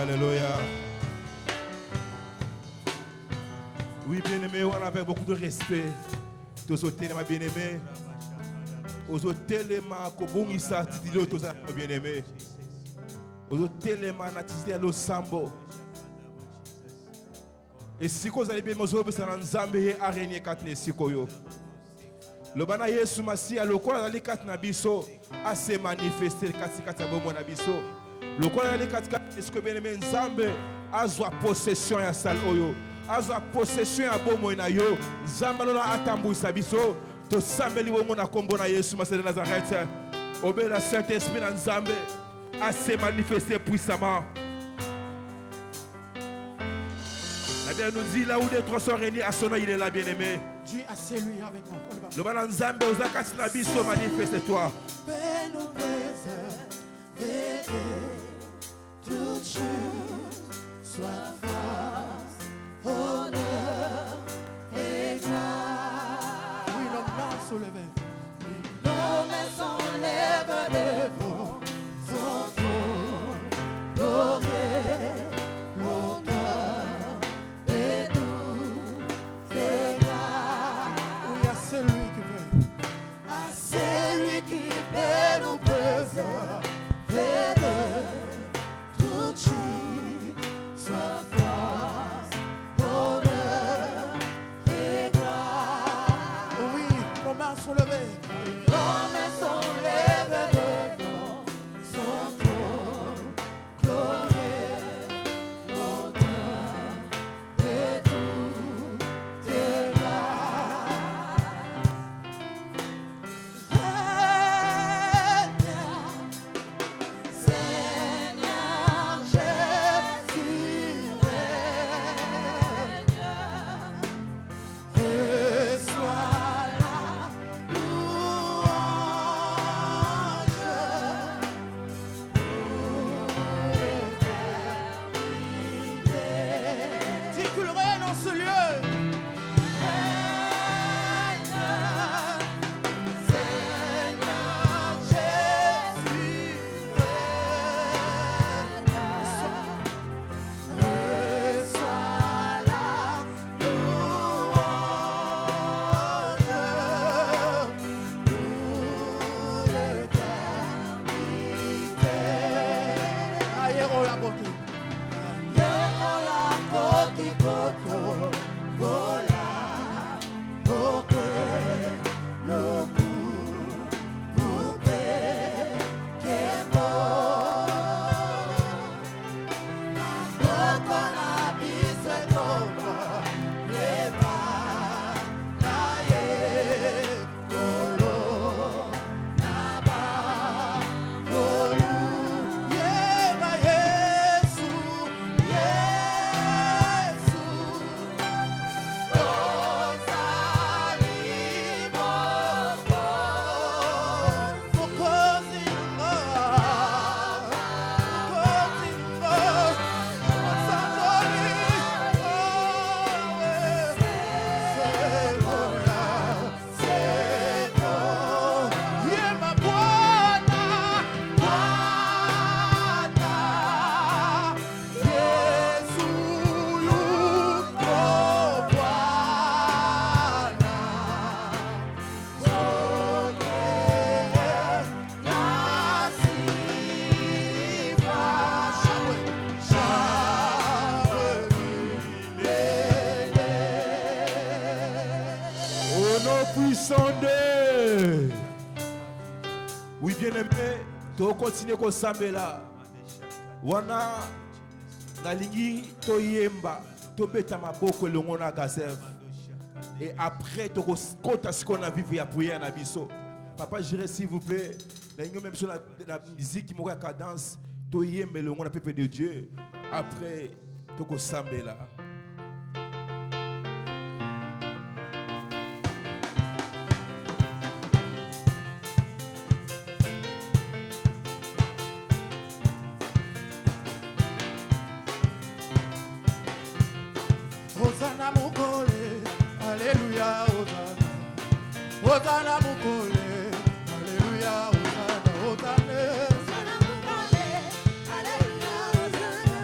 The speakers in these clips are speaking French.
Alléluia. Oui, bien-aimé, on avait beaucoup de respect. Tous les télémas bien-aimés. Aux télémas, comme ça, tu dis tous bien-aimés. Aux télémas, tu dis le sambo. Et si vous allez bien, vous allez bien, Zambé araignée katne sikoyo. Le bana Yesu Masiya, le quoi dans les quatre nabiso, a se manifesté le quatre bon nabiso. Le quoi dans les quatre est-ce que bien aimé Zambé a soit possession ya sal oyo, a soit possession ya bon moina yo, Zambé no atambu sabiso, to sambeli wo mona kombo na Yesu Masiya de Nazareth. Obé la Saint-Esprit dans Zambé a se manifesté puissamment. Nous dit là où des trois sont réunis à son nom, il est là, bien-aimé. Dieu a celui avec moi. Le balan Zambé, aux Akatsinabi, sont manifeste-toi. Toute chose soit force, honneur et gloire. Oui, l'homme là soulevé. L'homme s'enlève devant son trône, glorieux, l'auteur. puissant Dieu. Oui, bien aimé, tu continues comme ça, là. Wana, nalingi, to yemba, to beta maboko le ngona gasev. Et après, tu comptes ce qu'on a vécu à prier en abisso. Papa, j'irai s'il vous plaît. Même sur la musique qui m'a cadence, to yembe le ngona peuple de Dieu. Après, tu ko sambe là. Hosanna mukole, Alléluia, Hosanna. Hosanna mukole, Alléluia, Hosanna, Hosanna. Hosanna mukole, Alléluia, Hosanna.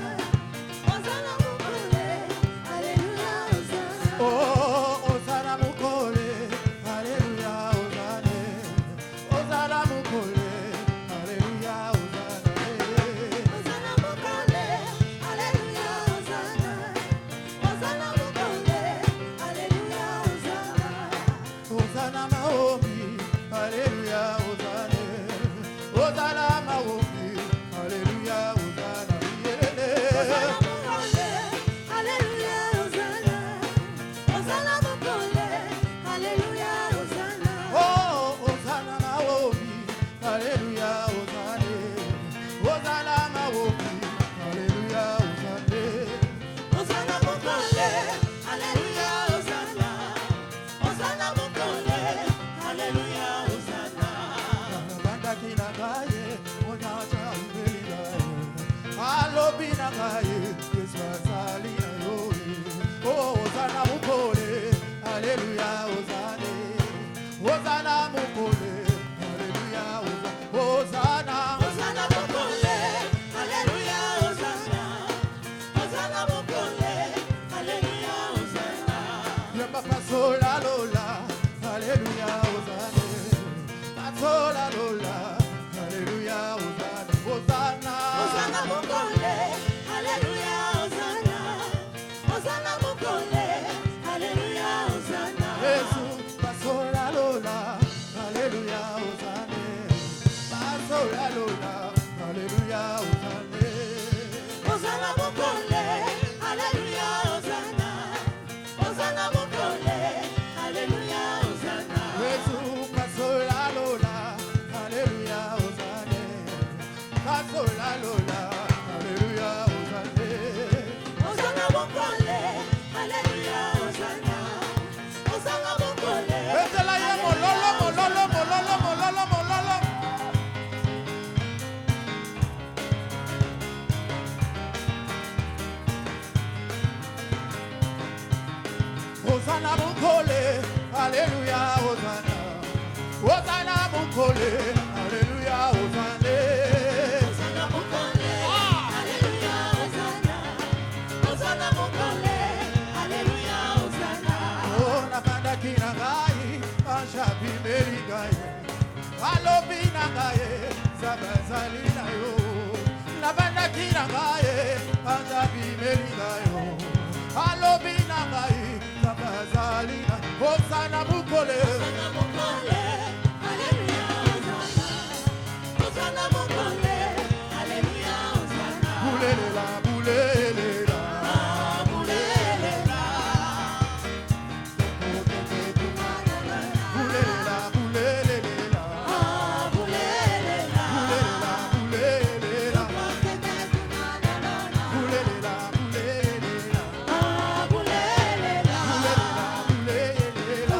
Hosanna mukole, Alléluia, Hosanna. Oh, Hosanna mukole, Alléluia, Hosanna. Hosanna mukole, Alléluia, Hosanna. Hosanna mukole, Alléluia, Hosanna. Hosanna mukole, Alléluia, Hosanna. Hosanna maomi, Alléluia, Hosanna. Hosanna maomi, Alléluia, Hosanna. Hosanna mukole, Alléluia, Hosanna. Hosanna mukole, Alléluia, Hosanna. Oh, Hosanna maomi, Alléluia, Hosanna. Hosanna maomi, Alléluia, Hosanna. Hosanna mukole, Alléluia, Hosanna. Hosanna mukole, Alléluia, Hosanna. Banda kinagaye, onacha umbeligaye. Alobi nagaye, Christmas alina yoye. Oh, Hosanna mukole, Alléluia, Hosanna. Hosanna mukole, Alléluia, Hosanna. Hosanna mukole, Alléluia, Hosanna. Hosanna mukole, Alléluia, Hosanna. Yemba pasola lola, Alléluia, Hosanna. Pasola lola, Alléluia, Hosanna. Hosanna. Hosanna mukole, Alléluia, Hosanna. Hosanna mukole, Alléluia, Hosanna. Jesus, pasola lola, Alléluia, Hosanna. Pasola lola, Alléluia, Hosanna. Hosanna mukole, Alléluia, Hosanna. Hosanna mukole, Alléluia, Hosanna. Jesus, pasola lola, Alléluia, Hosanna. Pasola lola, Alléluia, Hosanna. Hosanna mukole, Alléluia, Hosanna. Hosanna mukole. Betela ye mololo, mololo, mololo, mololo, mololo. Hosanna mukole, Alléluia, Hosanna. Hosanna mukole, Alléluia, Hosanna. Hosanna mukole, Alléluia, Hosanna. Hosanna mukole, Alléluia, Hosanna. Oh, nakanda kinagayi, ashabi merigayi. Alobi nagaye, sabazalina yo. Nakanda kinagayi, ashabi merigayo. Alobi nagayi, sabazalina. Hosanna mukole, Hosanna mukole, Alléluia, Hosanna. Hosanna mukole, Alléluia, Hosanna. bulelela, bulelela. Abulelela. Bulelela, bulelela. Abulelela. Bulelela, bulelela. Bulelela, bulelela. Abulelela. Bulelela, bulelela.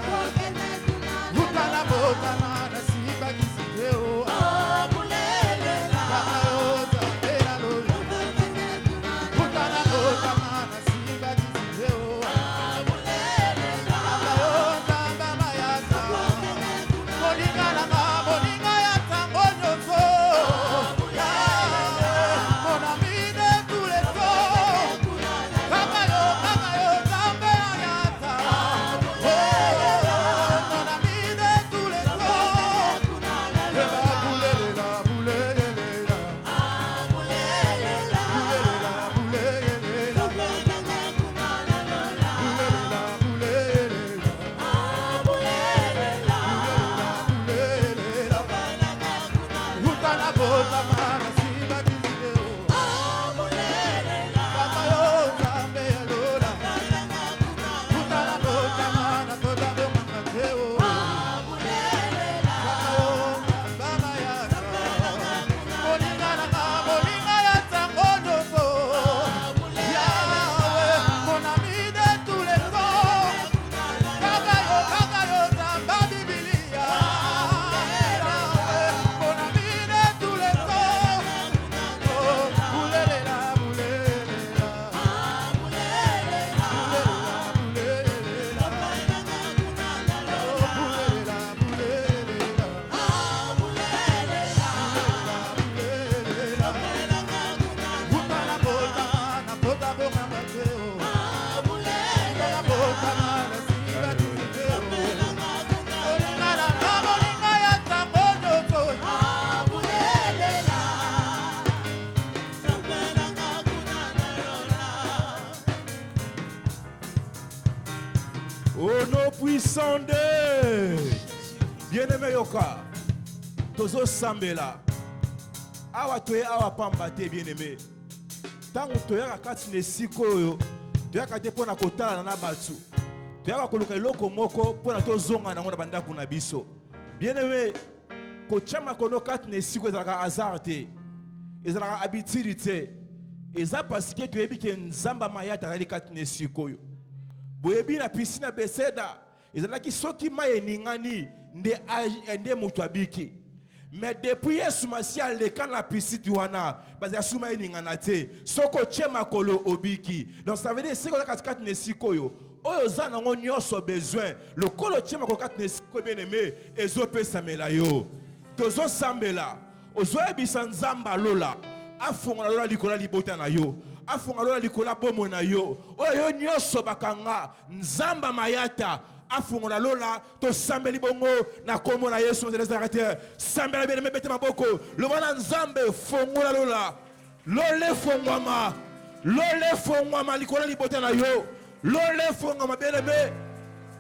Au nom puissant de bien-aimé Yoka, Tozo Sambela, Awa Toye Awa Pambate bien-aimé. Tant que Toya Kati Nesiko, Toya Kate Pona Kota na Batsu, Toya Koluka Loko Moko, Pona Tozonga na Mona Banda Kunabiso. Bien-aimé, Kochama Kono Kati Nesiko, Ezaka Azarte, Ezaka Habitude, Eza parce que tu es bien que Nzamba Mayata Rali Kati Nesiko. Boyebi na piscine Beseda, ezalaki soki maye ningani nde mutu abiki. Mais depuis Yesu Masia leka na piscine wana, baza suma ningana te. Soko chema kolo obiki. Donc ça veut dire c'est que katikati nesiko yo. Oyo za nango nyonso besoin. Le kolo chema ko kati nesiko bien aimé, ezo pesa mela yo. Tozo sambela. Ozo ebisa nzamba lola. Afonga lola likola libota na yo. Afonga lola likola bomo na yo. Oyo nyonso bakanga nzamba mayata. Afonga lola to sambeli bongo na kombo na Yesu de Nazareth. Sambela bien bete maboko. Le wana nzambe fongola lola. Lole fongwama likola libota na yo. Lole fongwama bien aimé.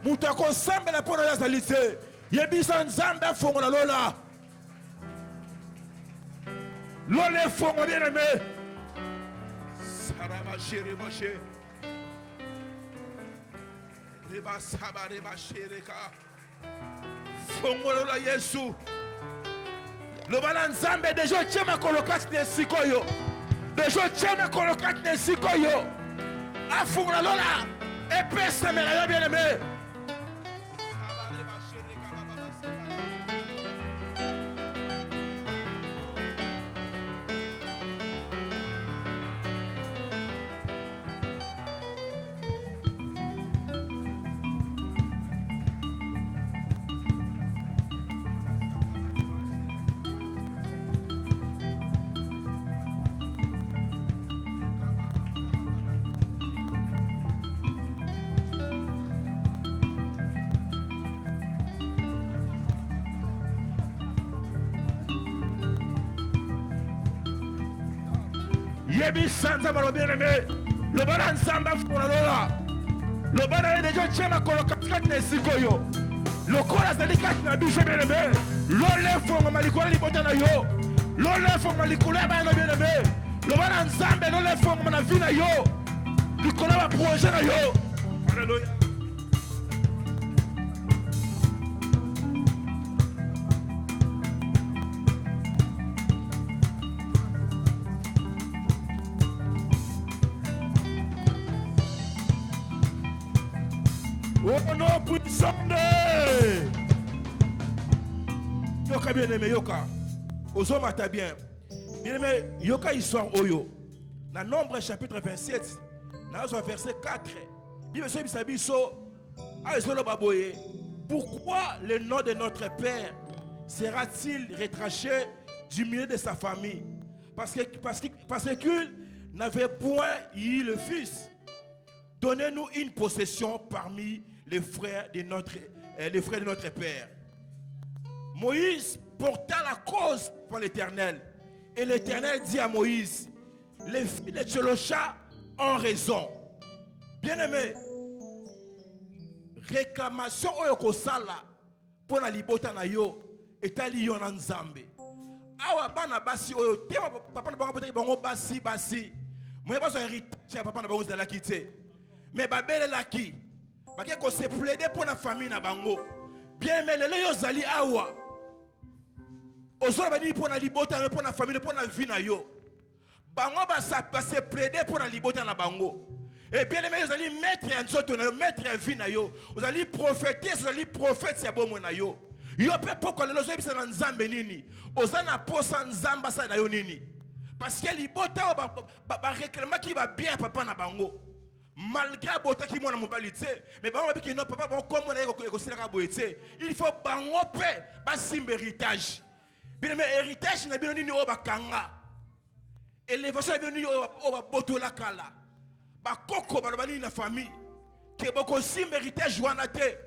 Mutako sambela pona ya salite. Yebisa nzambe fongola lola. Lole fongwama bien aimé. Saraba chéri moche. Reba saba reba chéri ka. Fongolo Yesu. Le bala nzambe dejo chema kolokati ne sikoyo. Dejo chema kolokati ne sikoyo. Afunga lola. Epesa mela yo bien aimé. Yebi Santa Malo bien aimé. Le balan Samba Furalola. Le balan de John Chema Kolokat Nesikoyo. Le Kola Zalikat Nabiche bien aimé. L'ole Fonga Malikola Libotana yo. L'ole Fonga Malikola bien aimé. Le balan Samba, l'ole Fonga Manavina yo. Nicolas va projet na yo. Alléluia. Au nom puissant de Yoka bien aimé Yoka. Ozo mata bien. Bien aimé Yoka histoire oyo. Dans Nombre chapitre 27, dans verset 4. Pourquoi le nom de notre Père sera-t-il retraché du milieu de sa famille? Parce qu'il n'avait point eu le fils. Donnez-nous une possession parmi les frères de notre Père. Moïse porta la cause pour l'Éternel. Et l'Éternel dit à Moïse, les filles de Tchelosha ont raison. Bien-aimé, réclamation oyoko sala pour la libota na yo etali yo na nzambe. Awa bana basi oyo te papa na bango peut-être bango basi. Moi pas héritier papa na bango zala kité. Mais babele laki. Bake ko se plaider pour la famille na bango. Bien-aimé le yo zali awa. Ozo bani pour la libota pour la famille pour la vie na yo. Bango ba se plaider pour la libota na bango. Et bien aimé, vous allez mettre un autre, mettre un vie na yo. Vous allez prophéter, vous allez prophète c'est bon na yo. Yo peut pourquoi les gens sont nzambe nini. Ozana posa nzamba sa na yo nini. Parce que libota ba réclamer qui va bien papa na bango. Malgré bota qui mona mobilité, mais bango bi ki non papa bon comme on est ko boité. Il faut bango pe ba simbe héritage. Bien aimé héritage na bien nini o ba kanga. Élévation bien nini o ba botola kala. Bakoko balobani na famille ke boko si mérité joana te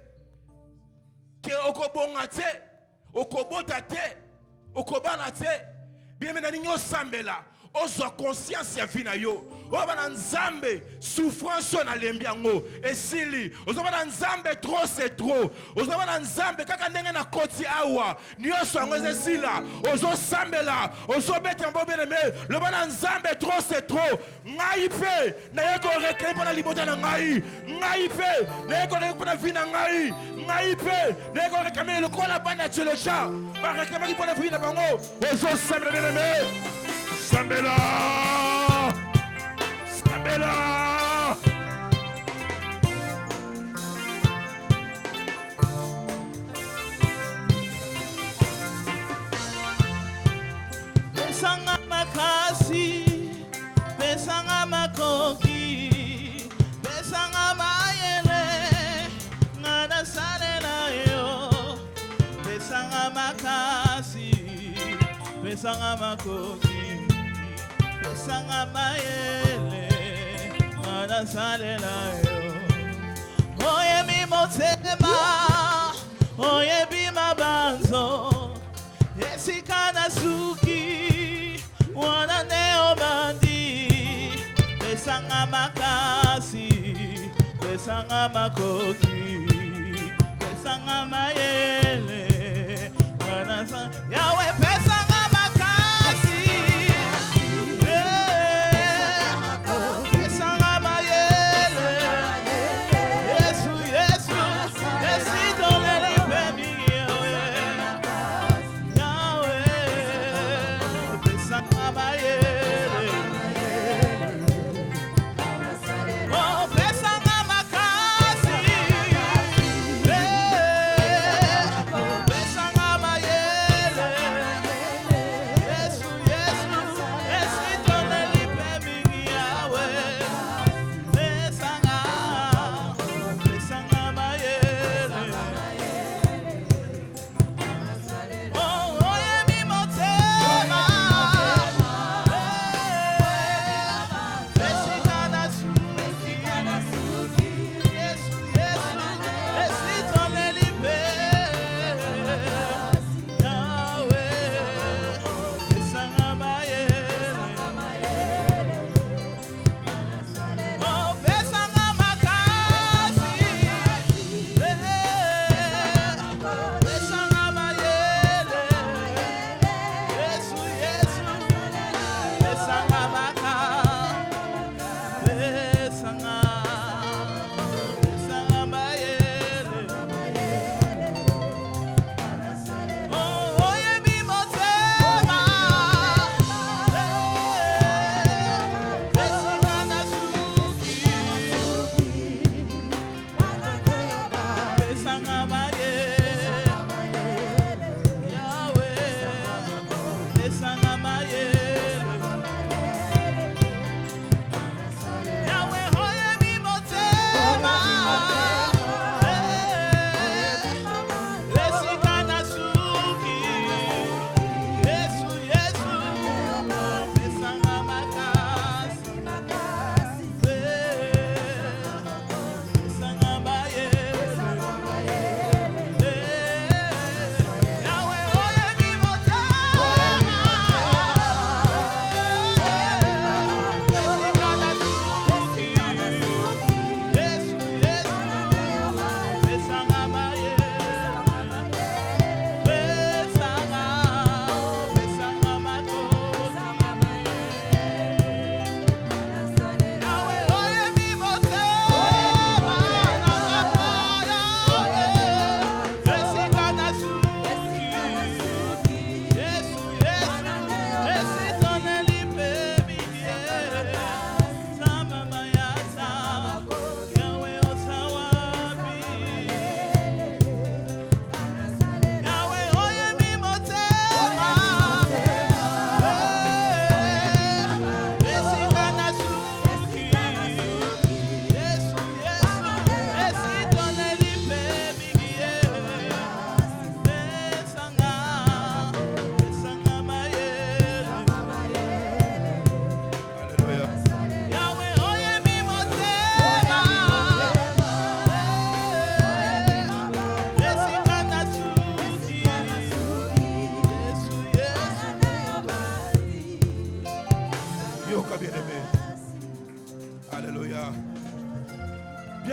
ke okobonga te okobota te okobana te bien mena ninyo sambela ozwa conscience ya vie na yo oba na nzambe souffrance na lembi yango esili ozoba na nzambe trop c'est trop ozoba na nzambe kaka ndenge na koti awa nyonso yango ezesila ozosambela ozobeta mbo bien aimé loba na nzambe trop c'est trop ngai mpe naye korekele mpo na libota na ngai mpe naye korekele mpo na vie na ngai mpe naye korekele lokola bana ya tchelesha barekelemaki mpo na vie na bango ozosambela bien aimé sambela sambela Pesanga makasi, pesanga makoki, pesanga mayele, ngana sale na yo. Pesanga makasi, pesanga makoki, pesanga mayele, ngana sale na yo. Oye mi motema, oye bima banzo. Esikana suki wana neo bandi pesanga makasi pesanga makoki pesanga mayele wana sa yawe pesanga makasi pesanga mayele Yesu Yesu esidolele pemi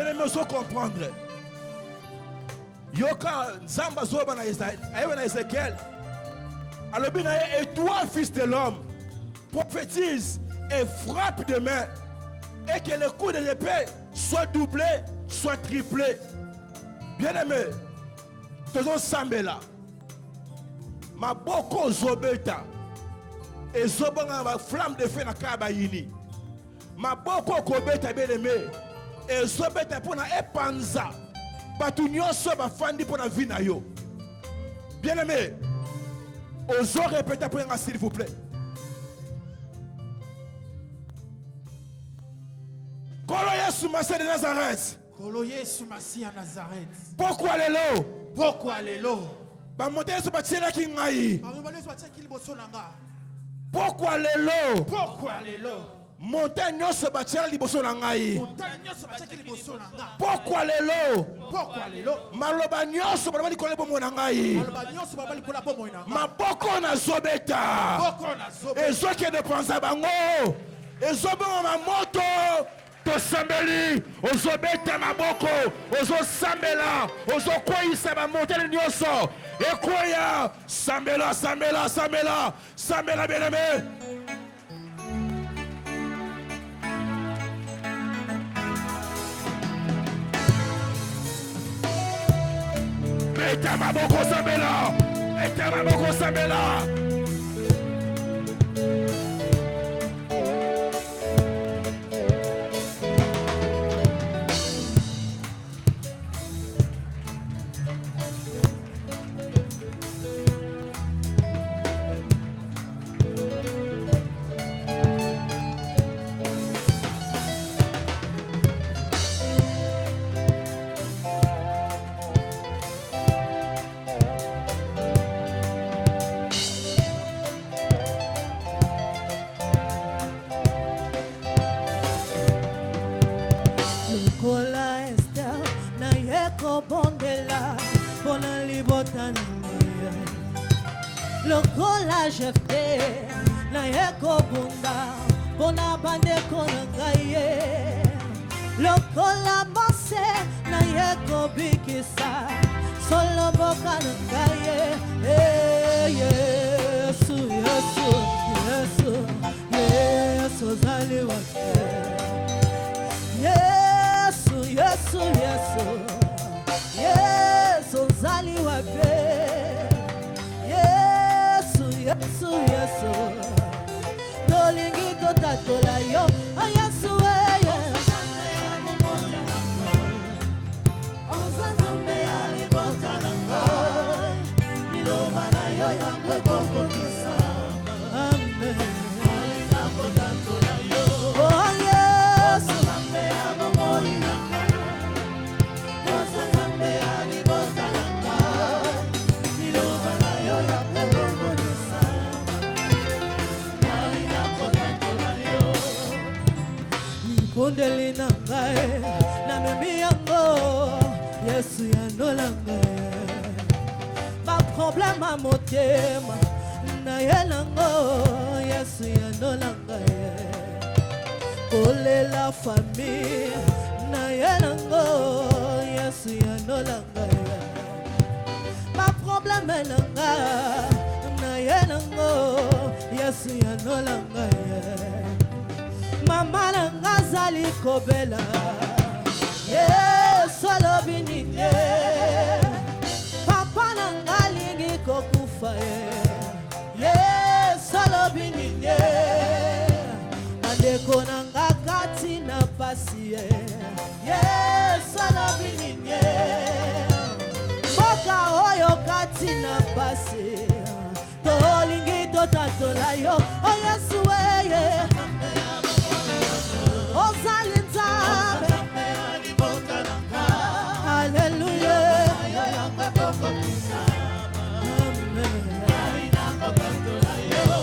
Bien aimé, vous comprendre. Yoka Nzamba Zoba na Ézéchiel. Alors bien, et toi, fils de l'homme, prophétise et frappe de main, et que le coup de l'épée soit doublé, soit triplé. Bien aimé, faisons Sambela. Ma boko zobeta. Et zobanga ma flamme de feu na kabayini. Ma boko kobeta bien aimé. Et zobeta pour na epanza. Batu nyonso bafandi pour na vie na yo. Bien aimé, ozo répéter pour nga s'il vous plaît. Kolo Yesu Masia de Nazareth. Kolo Yesu Masia Nazareth. Pourquoi lelo? Pourquoi lelo? Ba monter so batiela ki ngai. Pourquoi lelo? Pourquoi lelo? Montagne nyonso batiela liboso na ngai. Pourquoi lelo? Pourquoi lelo? Maloba nyonso bana likole bomo na ngai. Maboko na zobeta. Ezoke de pensa bango. Ezobonga ma moto. Tosambeli, ozobeta maboko, ozosambela, ozokoyisa ba montagne nyonso. Ekoya, sambela, sambela, sambela, sambela bien aimé. Beta maboko sambela, beta maboko sambela. Lokola jefte na yeko bunda bona bande konangaye lokola mose na yeko bikisa solo boka nangaye Yesu Yesu Yesu Yesu zali wake Yesu Yesu Yesu Yesu zali wake Yesu, Yesu, dolingi totatola yo, oh Yesu, Ozazambe alibota nanga, miloma na yo yango kokokisa. Amen. Oh Yesu, Ozazambe abomoli nanga, Ozazambe alibota nanga, miloma na yo yango kokokisa. Kundeli na ngai na mimi yango Yesu yanola ngai ba problème a motema na yelango Yesu yanola ngai kolela famille na yelango Yesu yanola ngai ba problème na ngai na yelango Yesu yanola ngai Mama nanga zali kobela Yesu alobi nini Papa nanga lingi kokufa Yesu alobi nini Bandeko nanga kati na pasi Yesu alobi nini Mboka oyo kati na pasi Tolingi totatola yo Oh Yesu weye Hallelujah.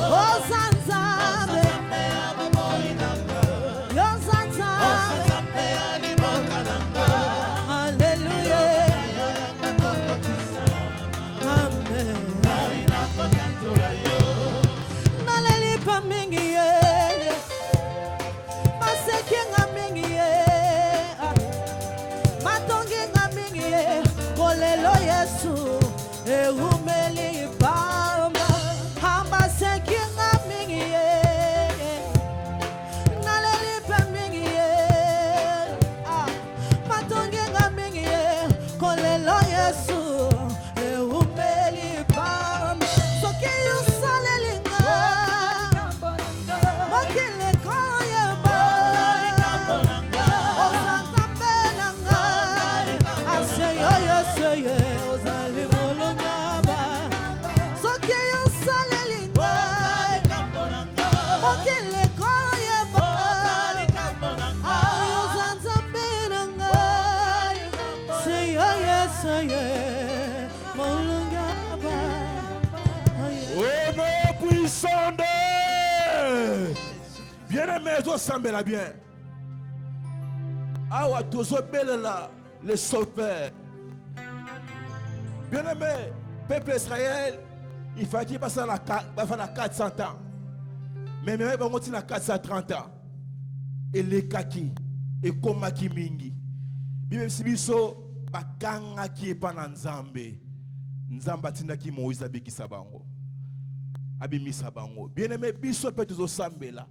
Oh Zanzabe. Yo Zanzabe. Hallelujah. Amen. Yesu ehumeli pamba hamba sekinga mingi ye naleli pe mingi ye matongenga mingi ye kolelo Yesu ehumeli pamba soki usalelinga makile koye ba osantambelanga aseyo Yesu ye ozali molongaba soki usalelinga makile koye ba osantambelanga seyo Yesu ye molongaba. Au nom puissant de bien-aimé, toi sambela bien. Awa tozo belela le sauveur. Bien-aimé, peuple Israël, il fallait qu'il passe la 400 ans. Mais même on continue à 430 ans. Et les kaki et komaki mingi. Bible sibiso bakanga ki epana nzambe. Nzamba tina ki Moïse abikisa bango. Abimisa bango. Bien-aimé, biso pe tozo sambela.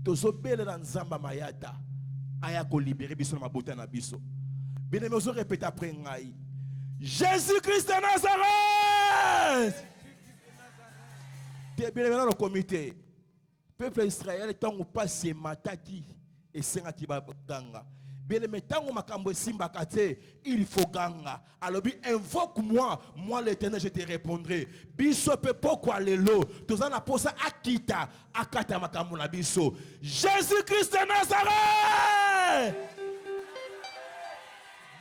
Tozo belela nzamba mayata. Aya ko libérer biso na mabota na biso. Bien-aimé, ozo répéter après ngai. Jésus-Christ de Nazareth. T'es bien dans le comité. Peuple Israël, tant qu'on passe mataki et sengati baganga. Bien aimé, tant qu'on makambo simba kate, il faut ganga. Alors invoque-moi, moi l'Éternel, je te répondrai. Biso pe pourquoi lelo, tous en aposa akita, akata makambo na biso. Jésus-Christ de Nazareth.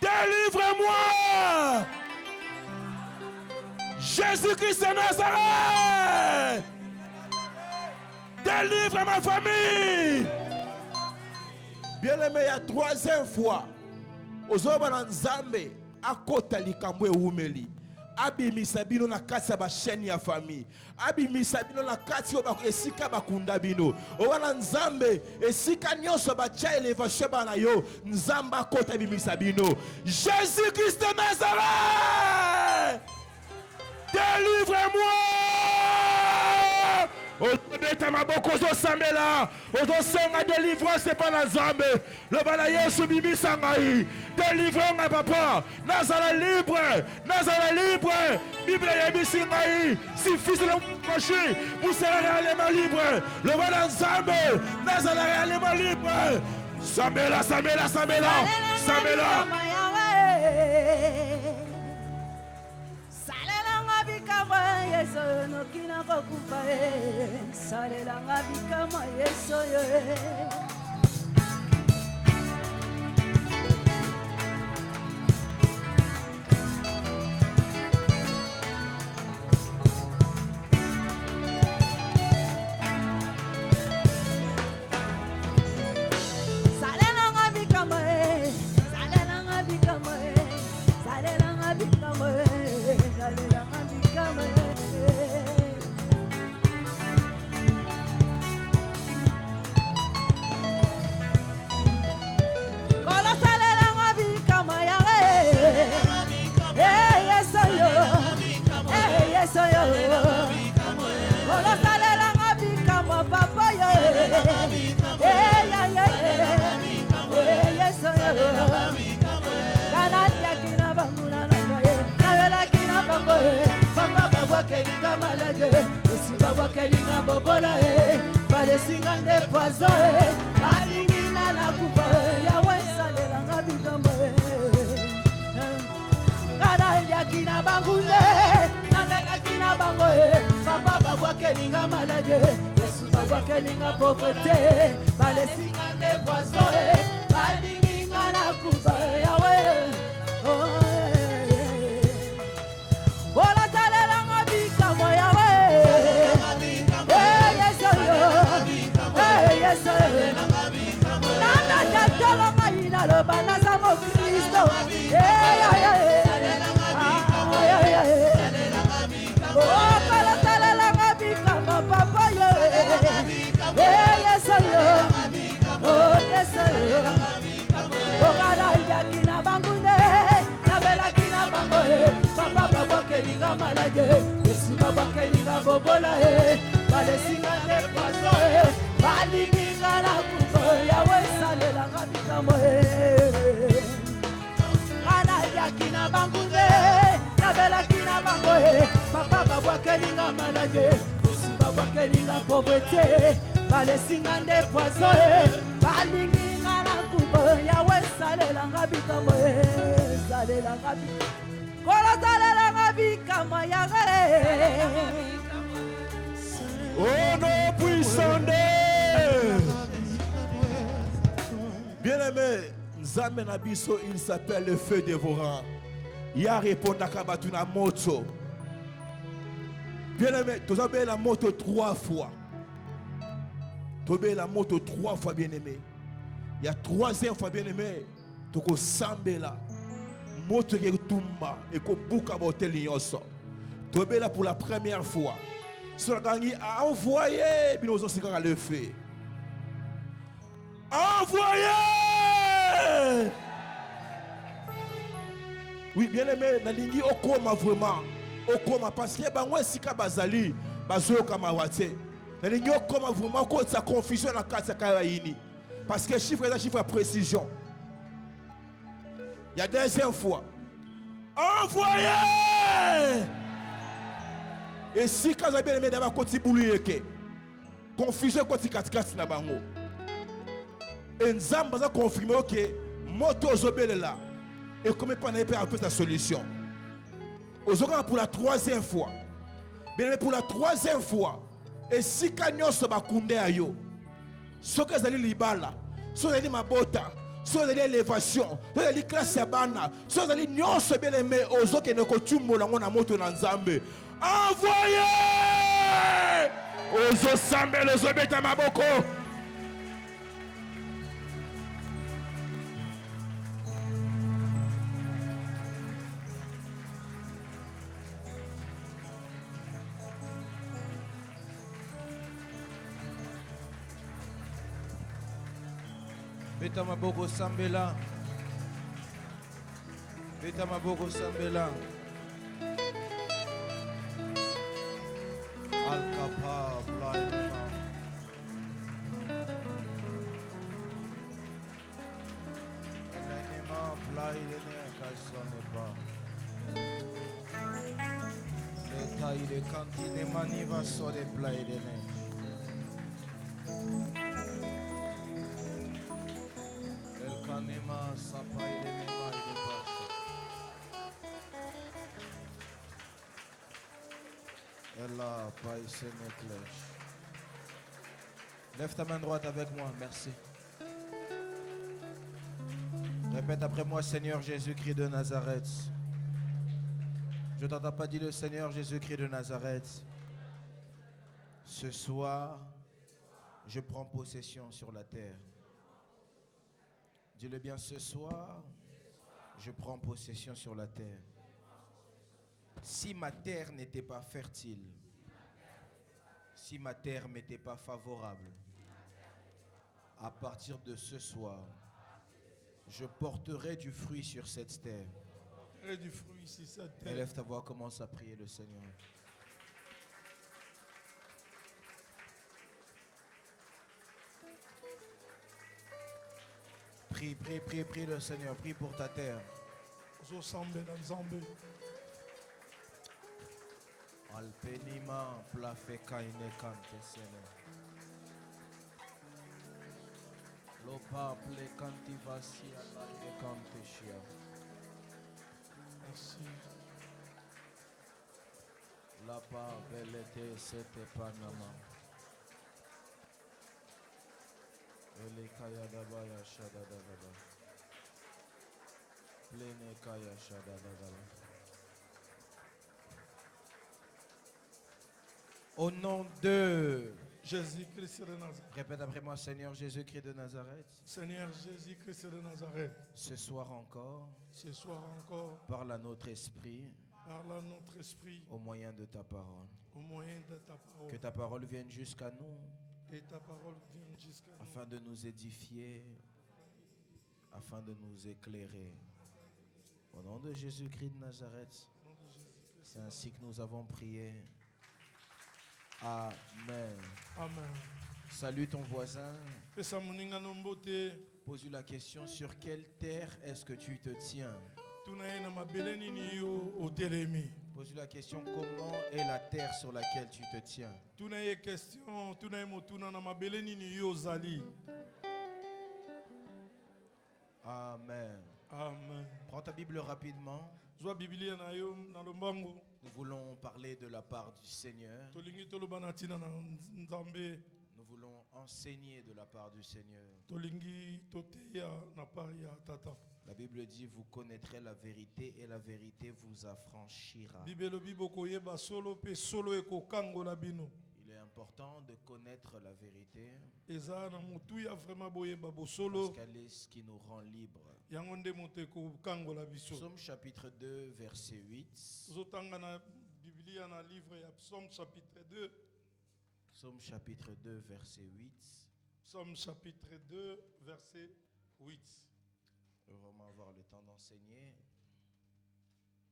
Délivre-moi. Jésus-Christ de Nazareth. Délivre ma famille. Bien-aimé, il y a troisième fois. Ozoba nzambe akota likambo eumeli. Abimisa bino na kati ya basheni ya famille. Abimisa bino na kati yo esika bakunda bino. Owana nzambe esika nyonso bacha elevation bana yo. Nzamba akota abimisa bino. Jésus-Christ de Nazareth. Délivre-moi. Odeta maboko zo sambela. Ozo senga délivrance pas na Nzambe. Le bana Yesu bimisa ngai. Délivrons papa. Nazala libre. Nazala libre. Bible yebisi ngai. Si fils de l'encoché, vous serez réellement libre. Le bana Nzambe. Nazala réellement libre. Sambela, sambela, sambela. Sambela. Yeso no kina kokupa salela ngabikama Yeso salela ngabikama salela ngabikama salela ngabikama salela ngabikama Papa malage esima bakelinga bobola balesinga nde poiso balinginga na kuko yawe salelanga bikambo anayaki na bangunze nabelaki na bango papa babwakelinga malage esima bakelinga pauvreté balesinga nde poiso balinginga na kuko yawe salelanga bikambo salelanga bikambo Oh non, puissant Dieu. Bien-aimé, Nzambe na biso, il s'appelle le feu dévorant. Ya répondre à Kabatuna moto. Bien-aimé, tu as la moto 3 fois. Tu as la moto 3 fois, bien-aimé. Il y a 3e fois, bien-aimé. Tu as sambe là. Moto qui tumba et que bouka botel nyonso. Tobé là pour la première fois. Sur la a envoyé binozo sikanga le feu. Envoyé. Oui, bien aimé, na lingi okoma vraiment. Okoma parce que ba moi sika bazali bazo kama wate. Na lingi okoma vraiment ko sa confusion na kati ya yini. Parce que chiffre est un chiffre à précision. Il y a 2e fois. Envoyez! Et si quand vous avez aimé d'abord côté bouluyeke, confusion côté katikati na bango. Et Nzamba a confirmé que moto zobele là. Et comme pas n'a pas la solution. Aujourd'hui pour la 3e fois. Bien pour la 3e fois. Et si kanyo so bakunde ayo. Ce que vous allez libala, ce que vous allez mabota. So de l'élévation, so de classe ya bana, so de nyonso bien aimé ozo ke neko tumbo lango na moto na Nzambe. Envoyez! Ozo sambe le zobeta maboko. Beta maboko sambela. Beta maboko sambela. Alcapa blind. L'anima blind ne pas. Le taille de cantine maniva sur les blind. Kanema sapai de nema de bache. Ella paise ne clèche. Lève ta main droite avec moi, merci. Répète après moi, Seigneur Jésus-Christ de Nazareth. Je ne t'entends pas dire le Seigneur Jésus-Christ de Nazareth. Ce soir, je prends possession sur la terre. Dis-le bien, ce soir, je prends possession sur la terre. Si ma terre n'était pas fertile, si ma terre n'était pas favorable, à partir de ce soir, je porterai du fruit sur cette terre. Élève ta voix, commence à prier le Seigneur. Prie, prie, prie, prie le Seigneur, prie pour ta terre. Alpenima plafeka inekante sene. Lopa plekanti vasi ala inekante shia. Lapa belete sete panama. Ele kaya dabaya shada dababa. Plene kaya shada dababa. Au nom de Jésus-Christ de Nazareth. Répète après moi, Seigneur Jésus-Christ de Nazareth. Seigneur Jésus-Christ de Nazareth. Ce soir encore, parle à notre esprit, au moyen de ta parole. Que ta parole vienne jusqu'à nous. Et ta parole vienne jusqu'à nous. Afin de nous édifier, afin de nous éclairer. Au nom de Jésus-Christ de Nazareth, C'est ainsi que nous avons prié. Amen. Amen. Salue ton voisin. Pesa moninga no mbote. Pose-lui la question, sur quelle terre est-ce que tu te tiens? Tuna ye na mabele nini yo otelemi. Pose-lui la question, comment est la terre sur laquelle tu te tiens? Tuna ye question, tuna ye motuna na mabele nini yo ozali. Amen. Amen. Prends ta Bible rapidement. Zwa Biblia na yo na lombango. Nous voulons parler de la part du Seigneur. Tolingi toloba na tina na Nzambe. Nous voulons enseigner de la part du Seigneur. Tolingi toteya na pari ya tata. La Bible dit, vous connaîtrez la vérité et la vérité vous affranchira. Bibelo biboko yeba solo pe solo ekokangola bino. Il est important de connaître la vérité Eza na mutu ya vraiment boyeba parce bosolo. qu'elle est ce qui nous rend libres. Yango nde moto ekokangola biso. Psaume chapitre 2, verset 8. Tozotanga na Biblia na livre ya Psaume chapitre 2. Psaume chapitre 2, verset 8. Psaume chapitre 2, verset 8. On va vraiment avoir le temps d'enseigner.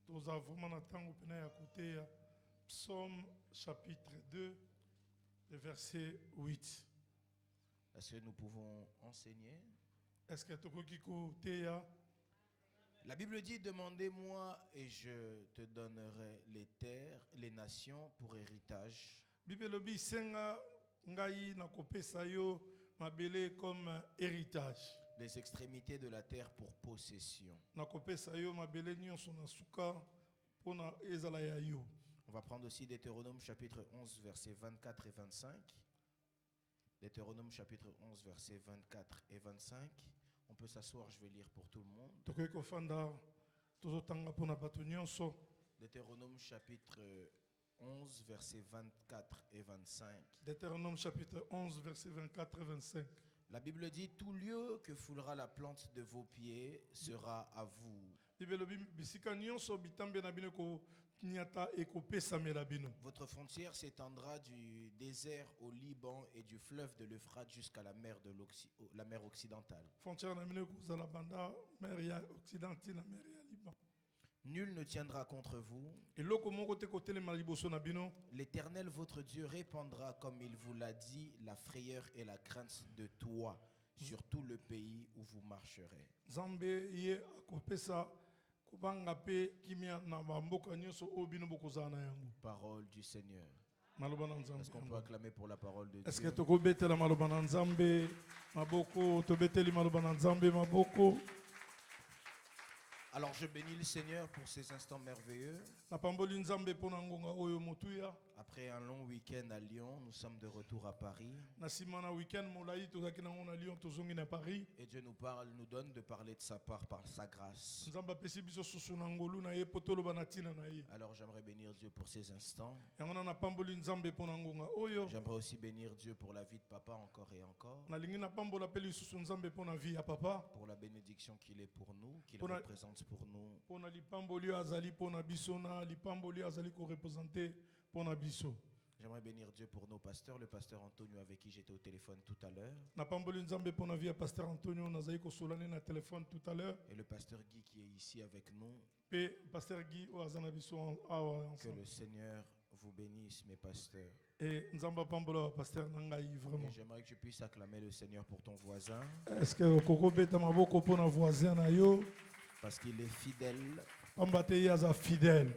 Toza vraiment na tango pena ya koteya. Psaume chapitre 2, le verset 8. Est-ce que nous pouvons enseigner? Est-ce que tokoki koteya? La Bible dit, demandez-moi et je te donnerai les terres, les nations pour héritage. Bibelo bi senga ngai na kopesa yo mabele comme héritage. Les extrémités de la terre pour possession. Na kopesa yo mabele nyonso na suka pona ezala ya yo. On va prendre aussi Deutéronome chapitre 11, versets 24 et 25. Deutéronome chapitre 11, versets 24 et 25. On peut s'asseoir, je vais lire pour tout le monde. Tokoki kofanda tozotanga pona bato nyonso. Deutéronome chapitre 11, versets 24 et 25. Deutéronome chapitre 11, verset 24 et 25. La Bible dit, tout lieu que foulera la plante de vos pieds sera à vous. Bibelo bi bisika nyonso bitambe na bino ko nyata ekopesamela bino. Votre frontière s'étendra du désert au Liban et du fleuve de l'Euphrate jusqu'à la mer occidentale. Frontière na bino kozala banda mer ya occidentale na mer ya Liban. Nul ne tiendra contre vous. Eloko moko te kotelema liboso na bino. L'Éternel votre Dieu répandra, comme il vous l'a dit, la frayeur et la crainte de toi sur tout le pays où vous marcherez. Nzambe ye akopesa kobanga pe kimia na bamboka nyonso oyo bino bokozala na yango. Parole du Seigneur. Maloba na Nzambe. Est-ce qu'on peut acclamer pour la parole de Est-ce que Dieu? tokobetela maloba na Nzambe maboko tobeteli maloba na Nzambe maboko. Alors je bénis le Seigneur pour ces instants merveilleux. Napamboli Nzambe pona ngonga oyo motuya. Après un long week-end à Lyon, nous sommes de retour à Paris. Na sima na weekend molai tozaki nango na Lyon tozongi na Paris. Et Dieu nous donne de parler de sa part par sa grâce. Nzambe apesi biso susu na ngolu na ye po toloba na tina na ye. Alors j'aimerais bénir Dieu pour ces instants. Yango na napamboli Nzambe pona ngonga oyo. J'aimerais aussi bénir Dieu pour la vie de papa encore et encore. Nalingi napambola pe lisusu Nzambe pona vie ya papa. Pour la bénédiction qu'il est pour nous, qu'il Pour la- représente pour nous. Pona lipamboli azali pona biso na lipamboli azali ko représenter pona biso. J'aimerais bénir Dieu pour nos pasteurs, le pasteur Antonio avec qui j'étais au téléphone tout à l'heure, Napamboli Nzambe pona vie ya pasteur Antonio nazali ko solane na téléphone tout à l'heure. et le pasteur Guy qui est ici avec nous. Pe pasteur Guy o azana biso awa Que ensemble. le Seigneur vous bénisse, mes pasteurs. Et Nzamba pambola pasteur nangai Et vraiment. j'aimerais que tu puisses acclamer le Seigneur pour ton voisin, Est-ce que koko beta maboko pona voisin na yo parce qu'il est fidèle pambate ye aza fidèle.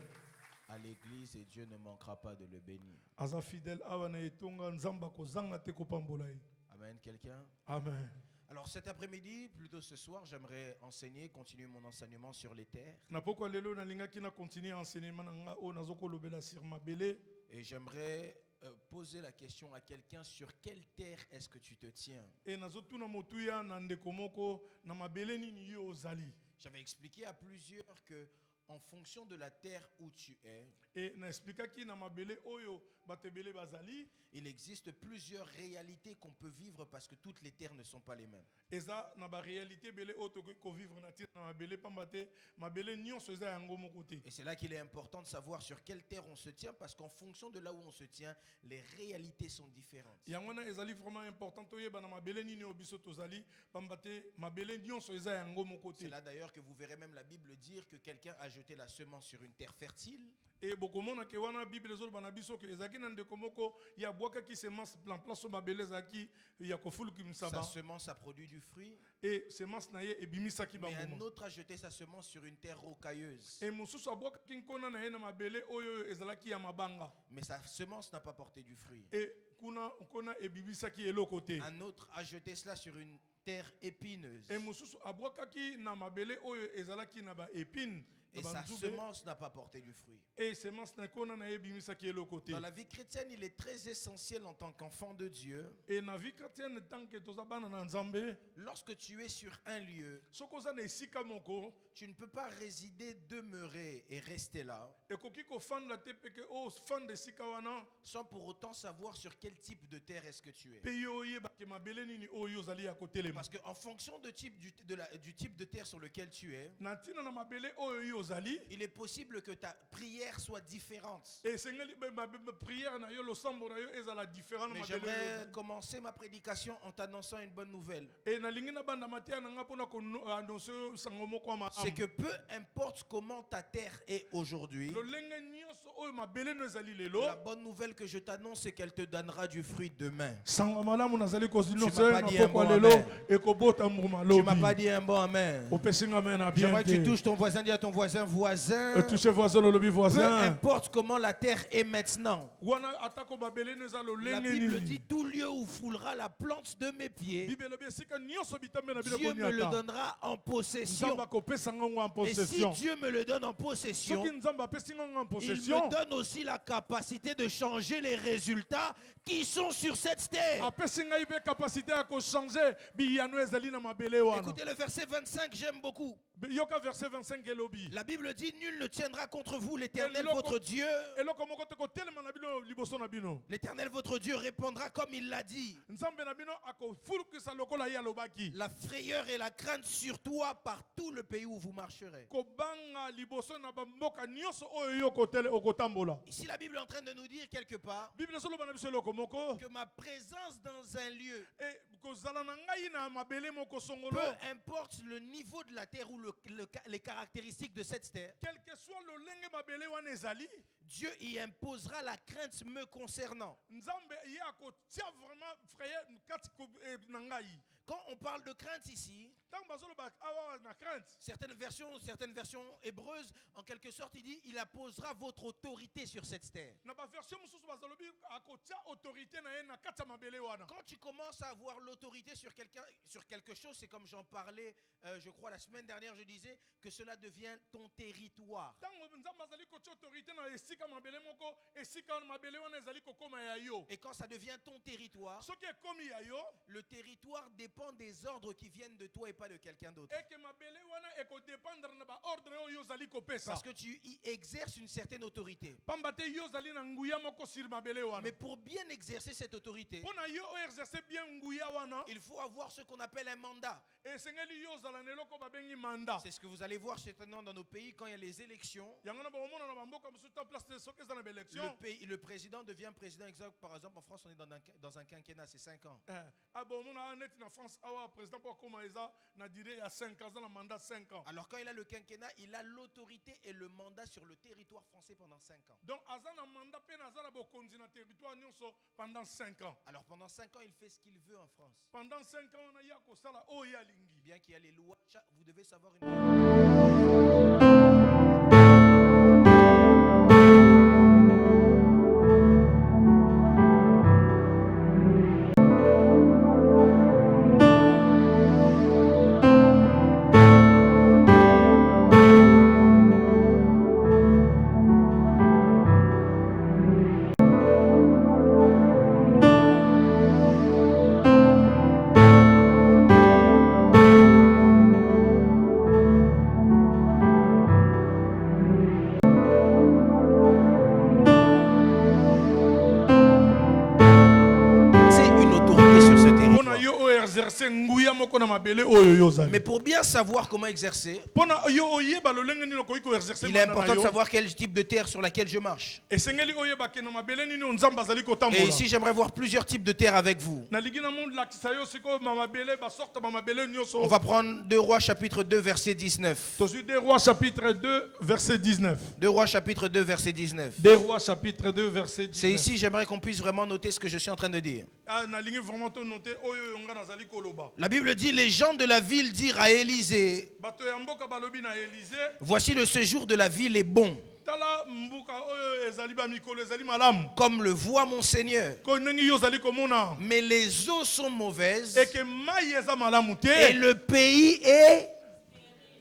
à l'église et Dieu ne manquera pas de le bénir. Aza fidèle awa na etonga Nzamba ko zanga te ko pambola ye. Amen, quelqu'un? Amen. Alors cet après-midi, plutôt ce soir, j'aimerais continuer mon enseignement sur les terres. Na poko lelo na lingaki na continuer enseignement na nga o nazoko lobela sur mabele. Et j'aimerais poser la question à quelqu'un, sur quelle terre est-ce que tu te tiens? Et nazotuna motuya na ndeko moko na mabele nini yo ozali. J'avais expliqué à plusieurs que en fonction de la terre où tu es, Et na explikaki na mabele oyo batebele bazali. il existe plusieurs réalités qu'on peut vivre parce que toutes les terres ne sont pas les mêmes. Eza na ba réalité bele oto ko vivre na tina na mabele pambate mabele nyonso eza yango moko te. Et c'est là qu'il est important de savoir sur quelle terre on se tient parce qu'en fonction de là où on se tient, les réalités sont différentes. Yango na ezali vraiment important toyeba na mabele nini obiso tozali pambate mabele nyonso eza yango moko te. C'est là d'ailleurs que vous verrez même la Bible dire que quelqu'un a jeté la semence sur une terre fertile. Et bokomona ke wana Bible ezoloba na biso ke ezaki na ndeko moko ya bwakaki semence plan place mabele ezaki ya kofuluki Sa misaba semence a produit du fruit. et semence na ye ebimisaki Mais un bambuma. autre a jeté sa semence sur une terre rocailleuse. Et mosusu abwakaki nkona na ye na mabele oyo ezalaki ya mabanga. Mais sa semence n'a pas porté du fruit. Et kuna nkona ebimisaki eloko te. Un autre a jeté cela sur une terre épineuse. Et mosusu abwakaki na mabele oyo ezalaki na ba épine. Et sa semence n'a pas porté du fruit. Et semence na nkona na ye ebimisaki eloko te. Dans la vie chrétienne, il est très essentiel en tant qu'enfant de Dieu, Et na vie chrétienne tant que toza bana na Nzambe, lorsque tu es sur un lieu, soko oza na esika moko tu ne peux pas résider, demeurer et rester là ekoki kofanda te peke o fanda esika wana sans pour autant savoir sur quel type de terre est-ce que tu es. pe yo oyeba ke mabele nini oyo ozali ya kotelema. Parce qu'en fonction du type de terre sur lequel tu es, Na ntina na mabele oyo yo ozali il est possible que ta prière soit différente. esengeli prière na yo losambo na yo ezala différent na Mais mabele oyo j'aimerais ozali. commencer ma prédication en t'annonçant une bonne nouvelle. Et nalingi na banda matia na nga mpona koannonce sango moko ya C'est malamu. que peu importe comment ta terre est aujourd'hui, lolenge nyonso oyo mabele no ezali lelo la bonne nouvelle que je t'annonce, c'est qu'elle te donnera du fruit demain. sango malamu nazali Tu m'as kozinose pas na dit un pokwa bon lelo amen. ekobota mbuma Tu m'as pas lobi dit un bon amen. opesi nga me na bien J'aimerais que tu te. touches ton voisin, dis à ton voisin, voisin, touche voisin lolobi peu voisin importe comment la terre est maintenant. wana atako mabele no eza La lolenge Bible nini dit tout lieu où foulera la plante de mes pieds, Bible elobi esika nyonso bitambe na bino Dieu me le boniata donnera en possession. nzambe akopesa nga ngo en Et si possession Dieu me le donne en possession, soki nzambe apesi nga ngo en il possession me donne aussi la capacité de changer les résultats qui sont sur cette terre. apesi ngai mpe kapasité ya kochange biyano ezali na mabele wana. Écoutez le verset 25, j'aime beaucoup. yoka verset 25 elobi La Bible dit, nul ne tiendra contre vous l'Éternel Eloko- votre Dieu. eloko moko te kotelema na bino liboso na bino L'Éternel votre Dieu répondra comme il l'a dit. nzambe na bino akofulukisa lokola ye alobaki La frayeur et la crainte sur toi par tout le pays où vous marcherez. kobanga liboso na bamboka nyonso oyo yo okotambola. Ici, la Bible est en train de nous dire quelque part bible ezoloba na biso eloko moko que ma présence dans un lieu, e kozala na ngai na mabele moko songolo peu importe le niveau de la terre ou les caractéristiques de cette terre, quel que soit lolenge mabele wana ezali Dieu y imposera la crainte me concernant. nzambe ye akotia vraiment frayeur kati na ngai. Quand on parle de crainte ici, ntango bazoloba awa na crainte certaines versions hébreuses, en quelque sorte, il dit, il imposera votre autorité sur cette terre. na baversion mosusu bazolobi akotia autorité na ye na kati ya mabele wana. Quand tu commences à avoir l'autorité sur quelque chose, c'est comme j'en parlais, je crois, la semaine dernière, je disais que cela devient ton territoire. ntango nzambe azali kotia autorité na esika mabele moko esika wana mabele wana ezali kokoma ya yo Et quand ça devient ton territoire, soki ekomi ya yo le territoire dépend des ordres qui viennent de toi et pas de quelqu'un d'autre. eke mabele wana ekodépendre na baordre oyo ozali kopesa Parce que tu y exerces une certaine autorité. pamba te yo ozali na nguya moko sur mabele wana. Mais pour bien exercer cette autorité, mpo na yo oexerce bien nguya wana il faut avoir ce qu'on appelle un mandat. esengeli yo ozala na eloko babengi manda. C'est ce que vous allez voir certainement dans nos pays quand il y a les élections. yango na bakomona na bamboka mosusu ta place te soki eza na baélection Le président devient président. Par exemple, en France, on est dans un quinquennat, c'est 5 ans. bomona neti na france awa président mpo akoma eza na dire ya 5 ans aza na mandat 5 ans. Alors quand il a le quinquennat, il a l'autorité et le mandat sur le territoire français pendant 5 ans. donc aza na mandat mpe aza na bokonzi na territoire nyonso pendant 5 ans. Alors pendant 5 ans, il fait ce qu'il veut en France. pendant 5 ans wana ye akosala oyo ye alingi. Bien qu'il y a les lois, vous devez savoir une... exercer nguya moko na mabele oyo yozali. Mais pour bien savoir comment exercer, Pona yo oyeba lolenge nini okoki ko exercer. il est important de savoir quel type de terre sur laquelle je marche. Esengeli oyeba ke na mabele nini onzamba azali ko Et tambola. ici, j'aimerais voir plusieurs types de terre avec vous. Na ligina monde lakisa yo siko mabele ba sorte mabele nyoso. On va prendre 2 Rois chapitre 2 verset 19. Tozu 2 Rois chapitre 2 verset 19. 2 Rois chapitre 2 verset 19. 2 Rois chapitre 2 verset 19. C'est ici, j'aimerais qu'on puisse vraiment noter ce que je suis en train de dire. Ah, na lingi vraiment to noter oyo yonga nazali koloba. La Bible dit, les gens de la ville dirent à Élisée, Bato ya mboka balobi na Élysée, voici le séjour de la ville est bon, tala mbuka oyo ezali ba mikolo ezali malamu. comme le voit mon Seigneur. Ko ndenge yo zali komona. Mais les eaux sont mauvaises Et que mai eza malamu te. et le pays est...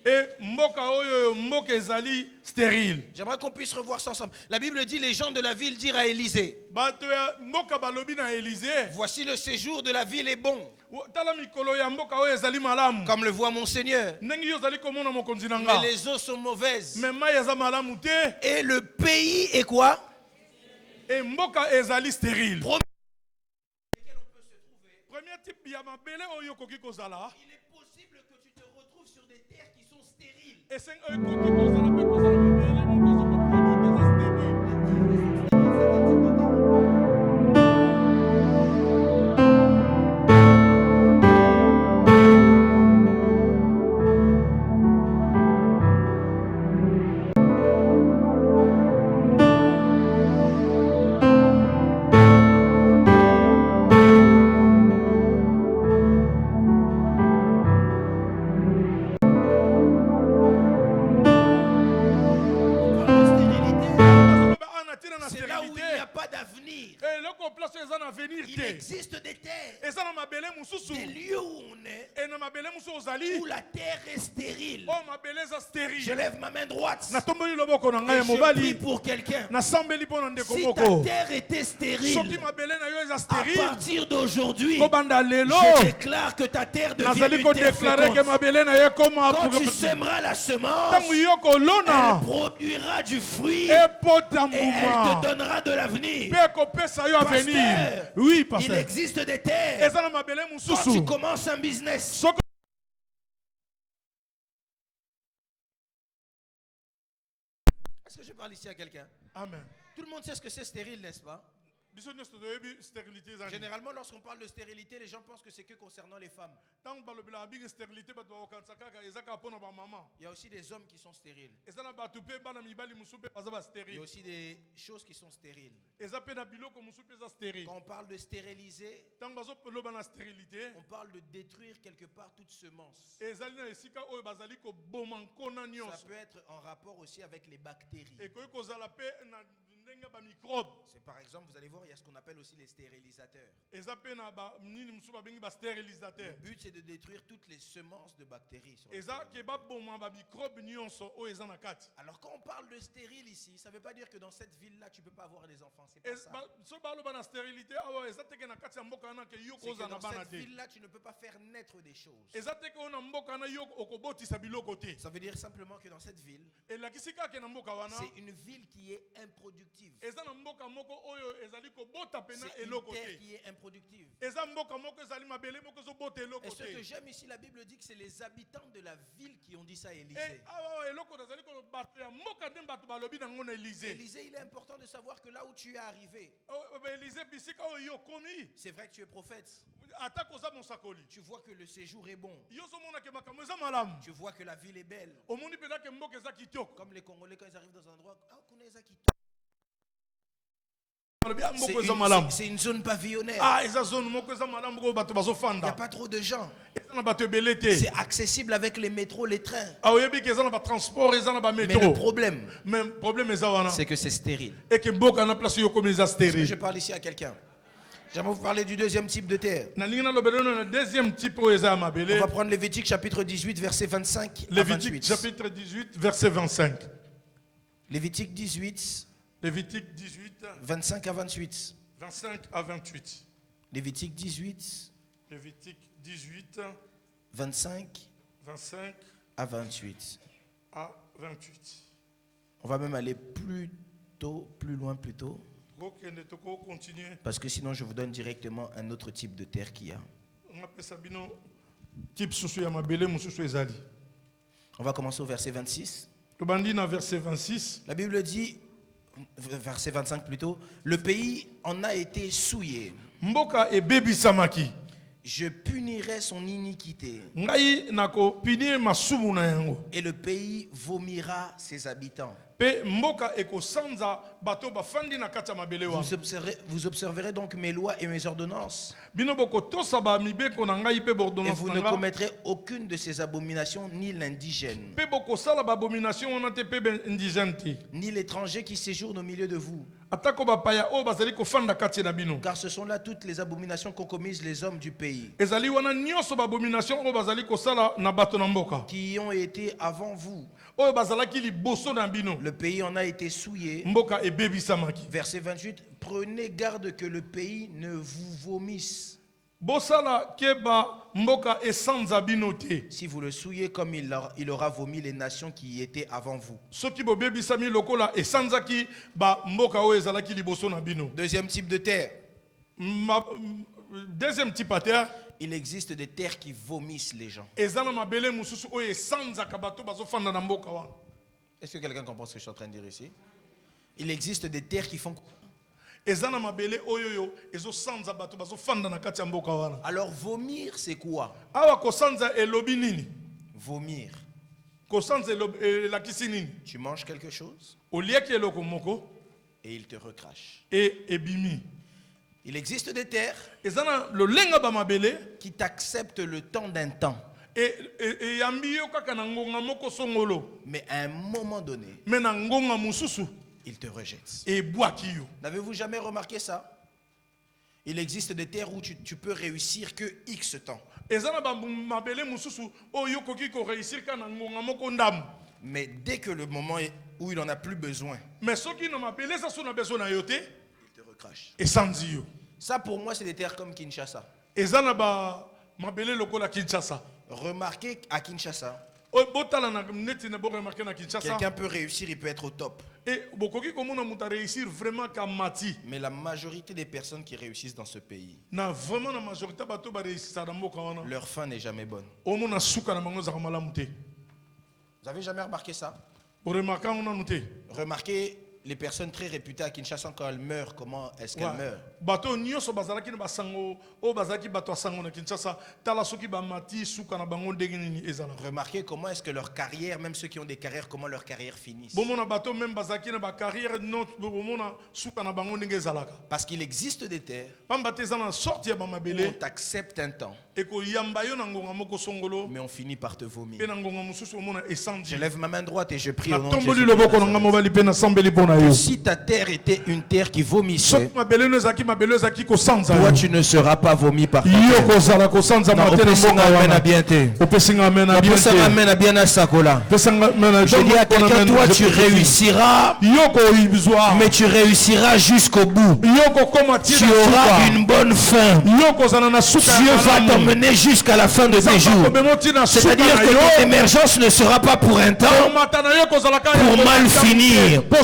Et mboka oyo mboka ezali stérile. J'aimerais qu'on puisse revoir ça ensemble. La Bible dit, les gens de la ville dirent à Élisée, Bato ya mboka balobi na Élysée, voici le séjour de la ville est bon, tala mikolo ya mboka oyo ezali malamu. comme le voit mon Seigneur. Ndenge yo zali komona mokonzi na Mais nga. les eaux sont mauvaises. Mais mai eza malamu te. Et le pays est quoi? Et mboka ezali stérile. Premier- Premier type ya mabele oyo koki kozala. Il est possible que tu te retrouves sur des terres qui sont stériles. Et c'est oyo koki kozala pe kozala mabele moko zo produit eza stérile. C'est là où il n'y a pas d'avenir. Et loko place eza na avenir Il te. existe des terres, Eza na mabele mususu. des lieux où on est, Et na mabele mususu ozali. où la terre est stérile. Oh mabele eza Je stérile. lève ma main droite. Na tomboli loboko na Et ngai ya je prie mobali. pour quelqu'un. Na sambeli pona ndeko Si ta moko. terre était stérile, Soki mabele na yo eza à stérile. partir d'aujourd'hui, Kobanda lelo. je déclare que ta terre devient Nazali une terre kodeklare ke féconde. mabele na ye koma. Quand tu sèmeras la semence, Tangu yo kolona. elle produira du fruit Epota et elle mbuma. te donnera de l'avenir. Pe kopesa yo avenir. Pasteur, Oui, il pasteur. existe des terres. Eza na mabele Quand mususu. tu commences un business, Soko est-ce que je parle ici à quelqu'un? Amen. Tout le monde sait ce que c'est stérile, n'est-ce pas? Biso nyonso toyebi stérilité ezali. Généralement, lorsqu'on parle de stérilité, les gens pensent que c'est que concernant les femmes. Tango balobela big stérilité bato bakokanisa kaka eza kaka mpona bamama. Il y a aussi des hommes qui sont stériles. Eza na bato mpe bana mibali mosusu mpe baza Il y a bastérile. aussi des choses qui sont stériles. Eza mpe na biloko mosusu mpe eza stérile. Quand on parle de stériliser, Tango bazoloba na stérilité, on parle de détruire quelque part toute semence. ezali na esika oyo bazali koboma nkona Ça nyonso. peut être en rapport aussi avec les bactéries. Ekoki kozala mpe na ndenge ya bamicrobe. C'est par exemple, vous allez voir, il y a ce qu'on appelle aussi les stérilisateurs. Eza mpe na nini mosusu babengi Le bastérilisateur. but, c'est de détruire toutes les semences de bactéries. Sur le Eza sol. ke baboma bamicrobe nyonso oyo eza na kati. Alors, quand on parle de stérile ici, ça ne veut pas dire que dans cette ville-là, tu ne peux pas avoir des enfants. C'est pas ça. So baloba na stérilité awa eza teke na kati ya mboka wana ke yo C'est que kozala na dans bana cette te. ville-là, tu ne peux pas faire naître des choses. Eza teke oyo na mboka wana yo okobotisa biloko te. Ça veut dire simplement que dans cette ville, Elakisi kaka na mboka wana. c'est une ville qui est improductive. Eza na mboka moko oyo ezali kobota pena C'est une eloko terre te. qui est improductive. Eza mboka moko ezali mabele moko ezobota eloko Et ce que te. j'aime ici, la Bible dit que c'est les habitants de la ville qui ont dit ça à Eh, Élisée. awa eloko nazali bato ya mboka nde bato balobi nango na Élysée. Élisée, il est important de savoir que là où tu es arrivé, Élysée bisika oyo yo komi. c'est vrai que tu es prophète. Ata koza mosakoli. Tu vois que le séjour est bon. Yo zomona ke makambo eza malamu. Tu vois que la ville est belle. Omoni pena ke mboka eza kitoko. Comme les Congolais, quand ils arrivent dans un endroit, ah, Kouneza Kito. Balobi ah, mboka eza malamu. C'est une zone pavillonnaire. Ah, eza zone moko eza malamu ko bato Il n'y a bazofanda. pas trop de gens. Eza na bato ebele te. C'est accessible avec les métros, les trains. Ah, oyebi ke eza na ba transport, eza na ba Mais le métro. problème, Mais problème eza wana. c'est que c'est stérile. Et que mboka na place yo komi eza Je stérile. parle ici à quelqu'un. J'aimerais vous parler du deuxième type de terre. Na lingi na lobelo na deuxième type oyo eza ya On mabele. va prendre Lévitique chapitre 18, verset 25 à Lévitique 28. chapitre 18 verset 25. Lévitique 18, Lévitique 18 25 à 28. 25 à 28. Lévitique 18, Lévitique 18 25 25 à 28. à 28. On va même aller plus tôt, plus loin plus tôt. Continue. Parce que sinon, je vous donne directement un autre type de terre qu'il y a. On va commencer au verset 26. Verset 26. La Bible dit, verset 25 plutôt, le pays en a été souillé. Mboka ebebi samaki. Je punirai son iniquité. Ngai nako punir masumu na yango. Et le pays vomira ses habitants. Pe mboka ekosanza bato bafandi na kati ya mabele wa. Vous observerez donc mes lois et mes ordonnances. Bino boko tosa ba mibeko na ngai pe Et bordonnance vous ne commettrez aucune de ces abominations, ni l'indigène, pe boko sala ba abomination on te pe ben indigène te. ni l'étranger qui séjourne au milieu de vous. Atako ba paya o bazali ko fanda kati na bino. Car ce sont là toutes les abominations qu'ont commises les hommes du pays, Ezali wana nyonso ba abomination o bazali ko sala na bato na mboka. qui ont été avant vous. O bazalaki liboso na bino. Le pays en a été souillé. Mboka ebebi samaki. Verset 28, prenez garde que le pays ne vous vomisse. Bosala keba mboka esanza bino te. Si vous le souillez comme il aura vomi les nations qui y étaient avant vous. Soki bobebi sami lokola esanzaki ba mboka o ezalaki liboso na bino. Deuxième type de terre. Deuxième type à terre. Il existe des terres qui vomissent les gens. Ezana mabele mususu o esanzaka bato bazofanda na mboka wa. Est-ce que quelqu'un comprend ce que je suis en train de dire ici? Il existe des terres qui font... Ezana mabele oyoyo ezosanza bato bazofanda na kati ya mboka wana. Alors vomir, c'est quoi? Awa kosanza elobi nini? Vomir. Kosanza elakisi nini? Tu manges quelque chose Oliaki eloko moko et il te recrache. e ebimi. Il existe des terres Ezana lolenga ba mabele qui t'acceptent le temps d'un temps. e yambi yo kaka na ngonga moko songolo. Mais à un moment donné, Mais na ngonga mususu il te rejette. e bwaki yo. N'avez-vous jamais remarqué ça? Il existe des terres où tu peux réussir que X temps. Ezana ba mabele mususu o yo koki ko réussir ka na ngonga moko ndam. Mais dès que le moment est où il en a plus besoin, Mais soki na mabele sa so na besoin na yo te il te recrache. esanzi yo. Ça pour moi c'est des terres comme Kinshasa. Ezana ba mabele lokola Kinshasa. Remarquez à Kinshasa, O botala na neti na bo remarquer na Kinshasa. quelqu'un peut réussir, il peut être au top. Et bokoki komona muta réussir vraiment ka mati. Mais la majorité des personnes qui réussissent dans ce pays, Na vraiment na majorité bato ba réussir na mboka wana. leur fin n'est jamais bonne. O mona suka na bango za malamu te. Vous avez jamais remarqué ça? O remarquer on a te. Remarquez les personnes très réputées à Kinshasa, quand elles meurent, comment est-ce qu'elles meurent? Bato nyonso bazalaki na basango o bazalaki bato sango na Kinshasa tala soki ba mati suka na bango ndenge nini ezala. Remarquez comment est-ce que leur carrière, même ceux qui ont des carrières, comment leur carrière finissent. Bomona bato même bazalaki na ba carrière non bomona suka na bango ndenge ezalaka. Parce qu'il existe des terres Pamba te ezana sorti ya ba où mabele on t'accepte un temps, e ko yamba yo na ngonga moko songolo mais on finit par te e vomir. na ngonga mususu omona Je esanji. lève ma main droite et je prie Na au nom de tomboli Jésus. loboko na nga mobali pe na sambeli pona yo. Si ta terre était une terre qui vomissait, Soki mabele no ezalaki mabele ezalaki kosanza toi yo. tu ne seras pas vomi par ta Yo terre. kozala kosanza Non, mate na opesinga mboka amen à wana. bien te. Opesinga amen na bien Opesinga te. amen à bien à Sakola. Opesinga amen na Je dis à quelqu'un, toi tu réussiras, Yoko ibizwa. mais tu réussiras jusqu'au bout. Yoko koma Tu auras une bonne fin. Yoko zana na suka. Dieu va t'emmener jusqu'à la fin de tes jours. C'est-à-dire que ton émergence ne sera pas pour un temps, pour mal finir. Toi,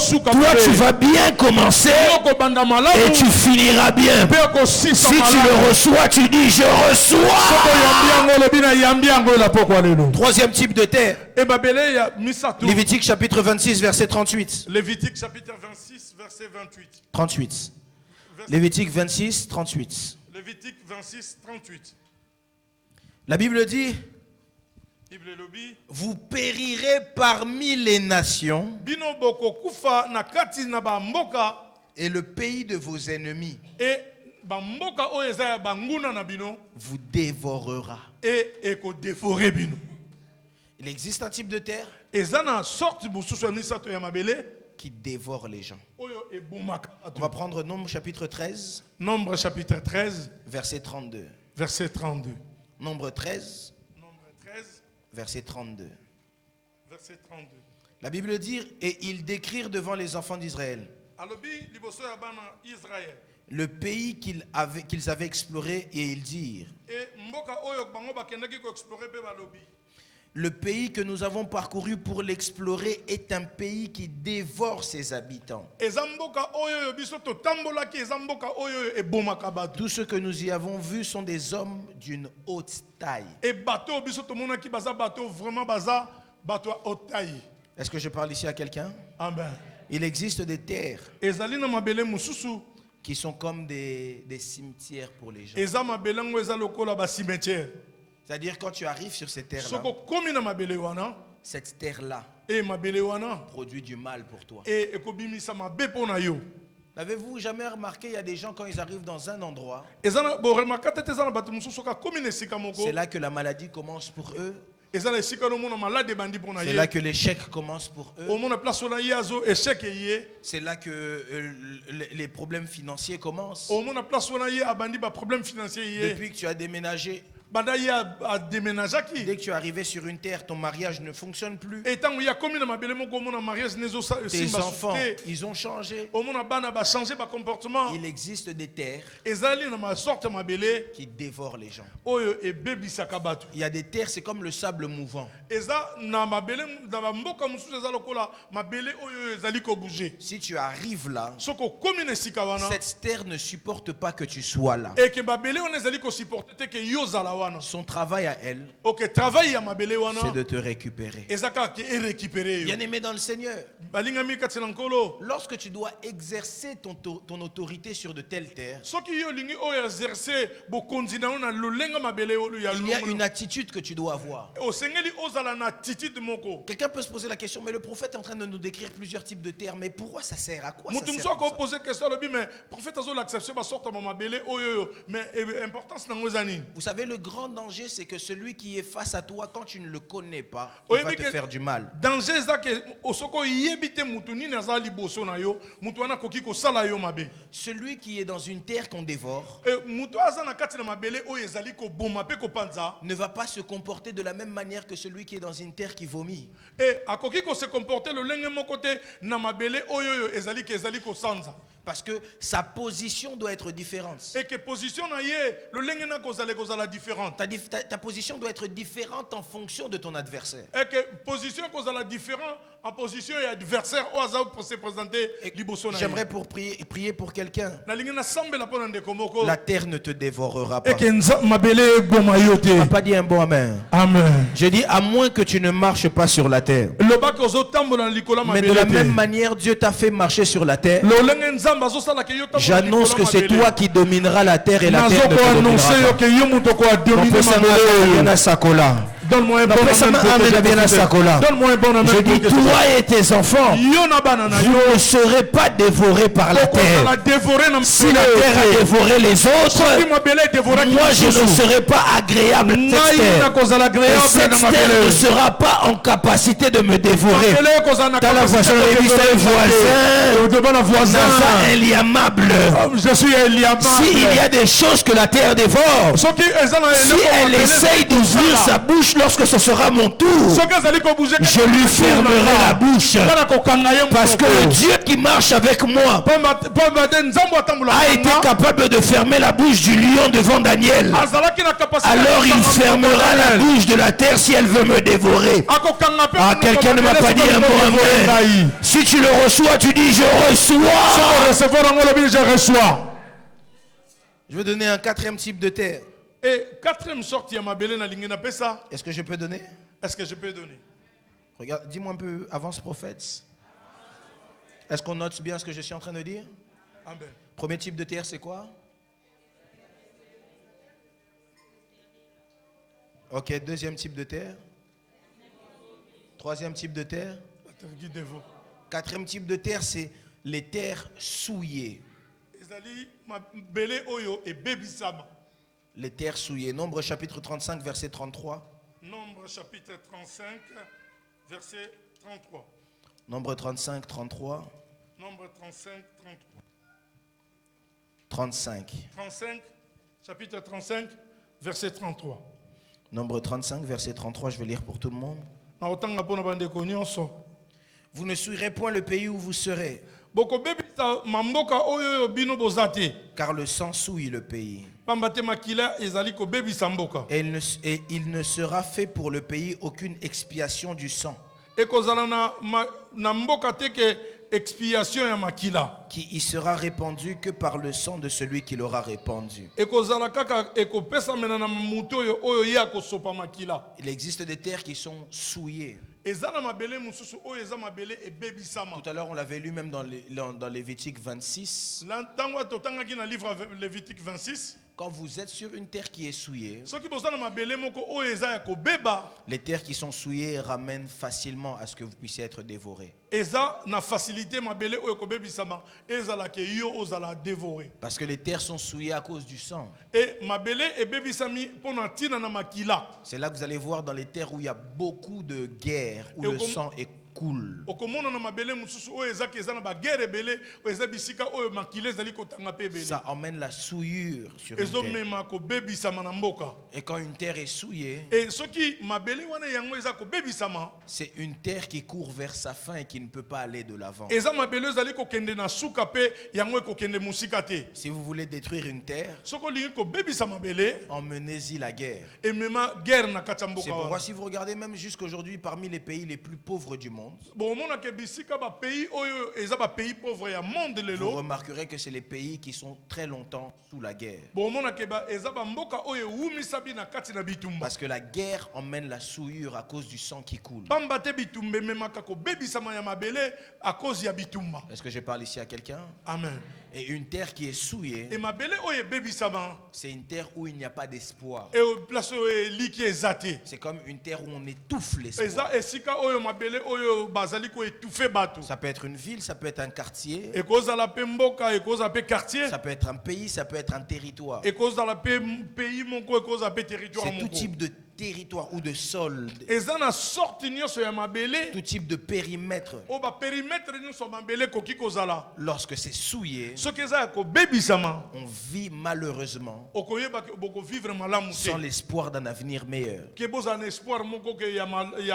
tu vas bien commencer et tu finiras bien. Si tu le reçois, tu dis je reçois. Troisième type de terre. Lévitique chapitre 26, verset 38. Lévitique chapitre 26, verset 28. 38. Lévitique 26, 38. Lévitique 26, 38. La Bible dit, vous périrez parmi les nations et le pays de vos ennemis vous dévorera. Il existe un type de terre qui dévore les gens. On va prendre Nombre chapitre 13, Nombre chapitre 13, verset 32. verset 32. Nombre 13, Nombre 13, verset 32. verset 32. La Bible dit, et ils décrirent devant les enfants d'Israël Alobi liboso ya bana Israël. le pays qu'ils avaient exploré, et ils dirent, Et mboka oyo bango bakendaki ko explorer pe balobi. Le pays que nous avons parcouru pour l'explorer est un pays qui dévore ses habitants. Tous ceux que nous y avons vus sont des hommes d'une haute taille. Est-ce que je parle ici à quelqu'un? Amen. Il existe des terres qui sont comme des cimetières pour les gens. C'est-à-dire quand tu arrives sur ces terres-là, cette terre-là produit du mal pour toi. N'avez-vous jamais remarqué, il y a des gens quand ils arrivent dans un endroit, c'est là que la maladie commence pour eux. C'est là que l'échec commence pour eux. C'est là que les problèmes financiers commencent. Depuis que tu as déménagé, dès que tu es arrivé sur une terre, ton mariage ne fonctionne plus. Tes enfants, ils ont changé. Il existe des terres qui dévorent les gens. Il y a des terres, c'est comme le sable mouvant. Si tu arrives là, cette terre ne supporte pas que tu sois là. Son travail à elle, c'est de te récupérer. Bien-aimé dans le Seigneur, lorsque tu dois exercer ton autorité sur de telles terres, il y a une attitude que tu dois avoir. Quelqu'un peut se poser la question, mais le prophète est en train de nous décrire plusieurs types de terres, mais pourquoi ça sert? À quoi ça sert? Vous savez, le grand danger, c'est que celui qui est face à toi, quand tu ne le connais pas, il va te faire du mal. Celui qui est dans une terre qu'on dévore ne va pas se comporter de la même manière que celui qui est dans une terre qui vomit. Parce que sa position doit être différente. Ta position doit être différente en fonction de ton adversaire. J'aimerais prier pour quelqu'un. La terre ne te dévorera pas. Tu n'as pas dit un bon amen. Amen. Je dis à moins que tu ne marches pas sur la terre. Mais de la même manière, Dieu t'a fait marcher sur la terre. J'annonce que c'est toi qui domineras la terre et la terre ne te dominera pas. Donne-moi un bon amen. Je dis, toi et tes enfants, vous ne serez pas dévorés par la terre. Si la terre a dévoré les autres, moi je ne serai pas agréable cette terre. Et cette terre ne sera pas en capacité de me dévorer. T'as la voisin, voisin, inliamable. Si il y a des choses que la terre dévore, si elle essaye d'ouvrir sa bouche lorsque ce sera mon tour, je lui fermerai la bouche. Parce que le Dieu qui marche avec moi a été capable de fermer la bouche du lion devant Daniel. Alors il fermera la bouche de la terre si elle veut me dévorer. Ah, quelqu'un ne m'a pas dit un mot amen. Si tu le reçois, tu dis je reçois. Je veux donner un quatrième type de terre. Et quatrième sortie à ma belle na lingena pesa. Est-ce que je peux donner? Est-ce que je peux donner? Regarde, dis-moi un peu, avance prophète. Est-ce qu'on note bien ce que je suis en train de dire? Amen. Premier type de terre, c'est quoi? Ok, deuxième type de terre. Troisième type de terre. Quatrième type de terre, c'est les terres souillées. Les terres souillées. Nombre chapitre 35, verset 33. Nombre chapitre 35, verset 33. Nombre 35, 33. Nombre 35, 33. 35. 35, chapitre 35, verset 33. Nombre 35, verset 33, je vais lire pour tout le monde. Vous ne souillerez point le pays où vous serez, car le sang souille le pays. pamba te makila ezali kobebisa mboka. Et il ne sera fait pour le pays aucune expiation du sang Ekozala na mboka te ke expiation ya makila. qui y sera répandu que par le sang de celui qui l'aura répandu. Ekozala kaka ekopesa mena na mutu oyo ya kosopa makila. Il existe des terres qui sont souillées. Ezana mabele mususu oyo eza mabele ebebisama. Tout à l'heure, on l'avait lu même dans Lévitique 26. Lantango totangaki na livre Lévitique 26. Quand vous êtes sur une terre qui est souillée, Soki bozana mabele moko oyo eza ya kobeba, les terres qui sont souillées ramènent facilement à ce que vous puissiez être dévoré. eza na facilité mabele oyo kobebisama ezala ke yo ozala dévoré. Parce que les terres sont souillées à cause du sang. Et mabele ebebisami pona tina na makila. C'est là que vous allez voir dans les terres où il y a beaucoup de guerres, où le sang est coule. Okomona na mabele mususu oyo ezaki eza na ba guerre ebele oyo eza bisika oyo makila ezali kotanga pe ebele. Ça emmène la souillure sur une terre. Ezomema kobebisama na mboka. Et quand une terre est souillée, Et soki mabele wana yango eza kobebisama, c'est une terre qui court vers sa fin et qui ne peut pas aller de l'avant. eza mabele ezali kokende na suka pe yango ekokende musika te. Si vous voulez détruire une terre, Soko lingi kobebisa mabele emmenez-y la guerre. emema guerre na kati ya C'est mboka pourquoi wana. si vous regardez même jusqu'aujourd'hui parmi les pays les plus pauvres du monde, Bon omona ke bisika ba pays oyo eza ba pays pauvre ya monde vous lelo. remarquerez que c'est les pays qui sont très longtemps sous la guerre. Bon omona ke ba eza ba mboka oyo ewumisa bi na kati na bitumba. Parce que la guerre emmène la souillure à cause du sang qui coule. Pamba te bitumba ememaka kobebisama ya mabele à cause ya bitumba. Est-ce que je parle ici à quelqu'un? Amen. Et une terre qui est souillée, Et mabele oyo ebebisama c'est une terre où il n'y a pas d'espoir. et place oyo eliki ezate. C'est comme une terre où on étouffe l'espoir. Eza esika oyo mabele oyo bazali ko étouffer bato. Ça peut être une ville, ça peut être un quartier, Ekozala pe mboka, ekozala pe quartier, ça peut être un pays, ça peut être un territoire. ekozala pe pays moko, ekozala pe territoire C'est tout moko. type de territoire ou de sol, Eza na sorti nyonso ya mabele, tout type de périmètre. o ba périmètre nyonso mabele koki kozala. Lorsque c'est souillé, Soki eza ya kobebisama, on vit malheureusement okoyeba ke boko vivre malamu sans te. l'espoir d'un avenir meilleur. Ke bozala na espoir moko ke ya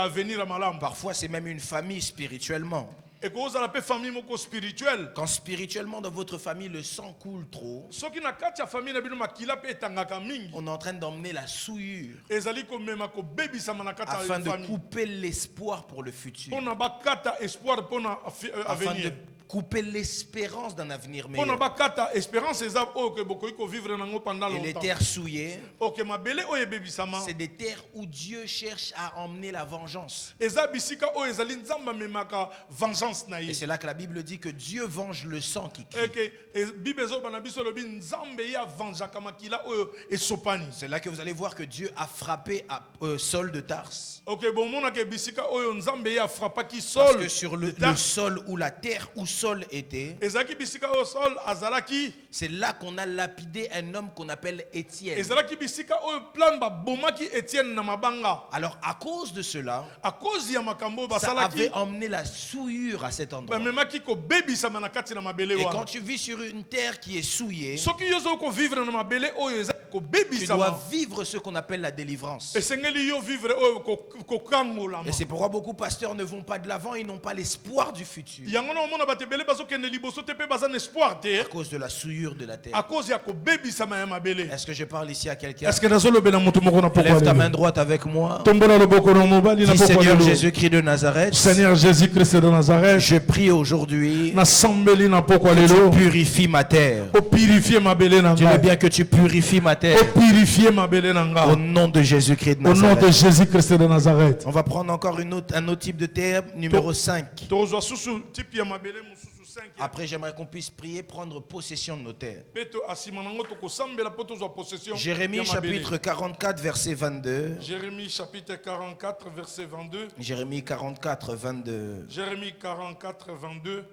avenir ya malamu. Parfois, c'est même une famille spirituellement. Ekozala pe famille moko spirituelle. Quand spirituellement dans votre famille le sang coule trop, Soki na kati ya famille na bino makila pe etangaka mingi, on est en train d'emmener la souillure ezali komema kobebisama na kati afin ya de famille. couper l'espoir pour le futur, Pona bakata espoir pona afin avenir. de couper l'espérance d'un avenir Pona meilleur. bakata espérance eza oyo ke bokoki ko vivre nango pendant Et les longtemps. terres souillées, Ok mabele oyo ebebisama. c'est des terres où Dieu cherche à emmener la vengeance. Eza bisika oyo ezali nzamba memaka vengeance na Et ye. c'est là que la Bible dit que Dieu venge le sang qui crie. Eke Bible ezoba na biso lobi nzambe ye avanjaka makila oyo esopani. C'est là que vous allez voir que Dieu a frappé à Saul de Tarse. Ok bon mona ke bisika oyo nzambe ye afrapaki Parce Saul. que sur le sol ou la terre où Saul était, Ezalaki bisika oyo Saul azalaki. c'est là qu'on a lapidé un homme qu'on appelle Étienne. Ezalaki bisika oyo plan ba bomaki Étienne na mabanga. Alors à cause de cela, À cause ya makambo ça basalaki. avait emmené la souillure à cet endroit. Bamemaki kobebisama na kati na mabele Et quand wana. tu vis sur une terre qui est souillée, Soki yo zoko vivre na mabele oyo eza tu kobebisama. dois vivre ce qu'on appelle la délivrance. Esengeli yo vivre oyo kokangolama. Et c'est pourquoi beaucoup de pasteurs ne vont pas de l'avant, ils n'ont pas l'espoir du futur. Yango na omona bato ebele bazokende liboso te pe baza na espoir te À cause de la souillure de la à terre. cause ya kobebisama ya mabele. Est-ce que je parle ici à quelqu'un? Est-ce que nazolobela moto moko na poko Lève ta lelo? main droite avec moi. Tombola loboko na mobali na Dis poko Seigneur lelo. Jésus-Christ de Nazareth, Seigneur Jésus-Christ de Nazareth, je prie aujourd'hui na sambeli na poko que tu lelo. purifies ma terre. O purifier mabele na Je veux ngai. bien que tu purifies ma terre. O purifier mabele na Au ngai. nom de Jésus-Christ de Au nom de Nazareth. Jésus-Christ de Nazareth. On va prendre encore un autre type de terre, numéro 5. Tozwa susu type ya mabele mususu 5. Après, j'aimerais qu'on puisse prier, prendre possession de nos terres. Peto asima nango tokosambela po tozwa possession. Jérémie ya mabele. chapitre 44, verset 22. Jérémie chapitre 44 verset 22. Jérémie 44, 22. Jérémie 44 22.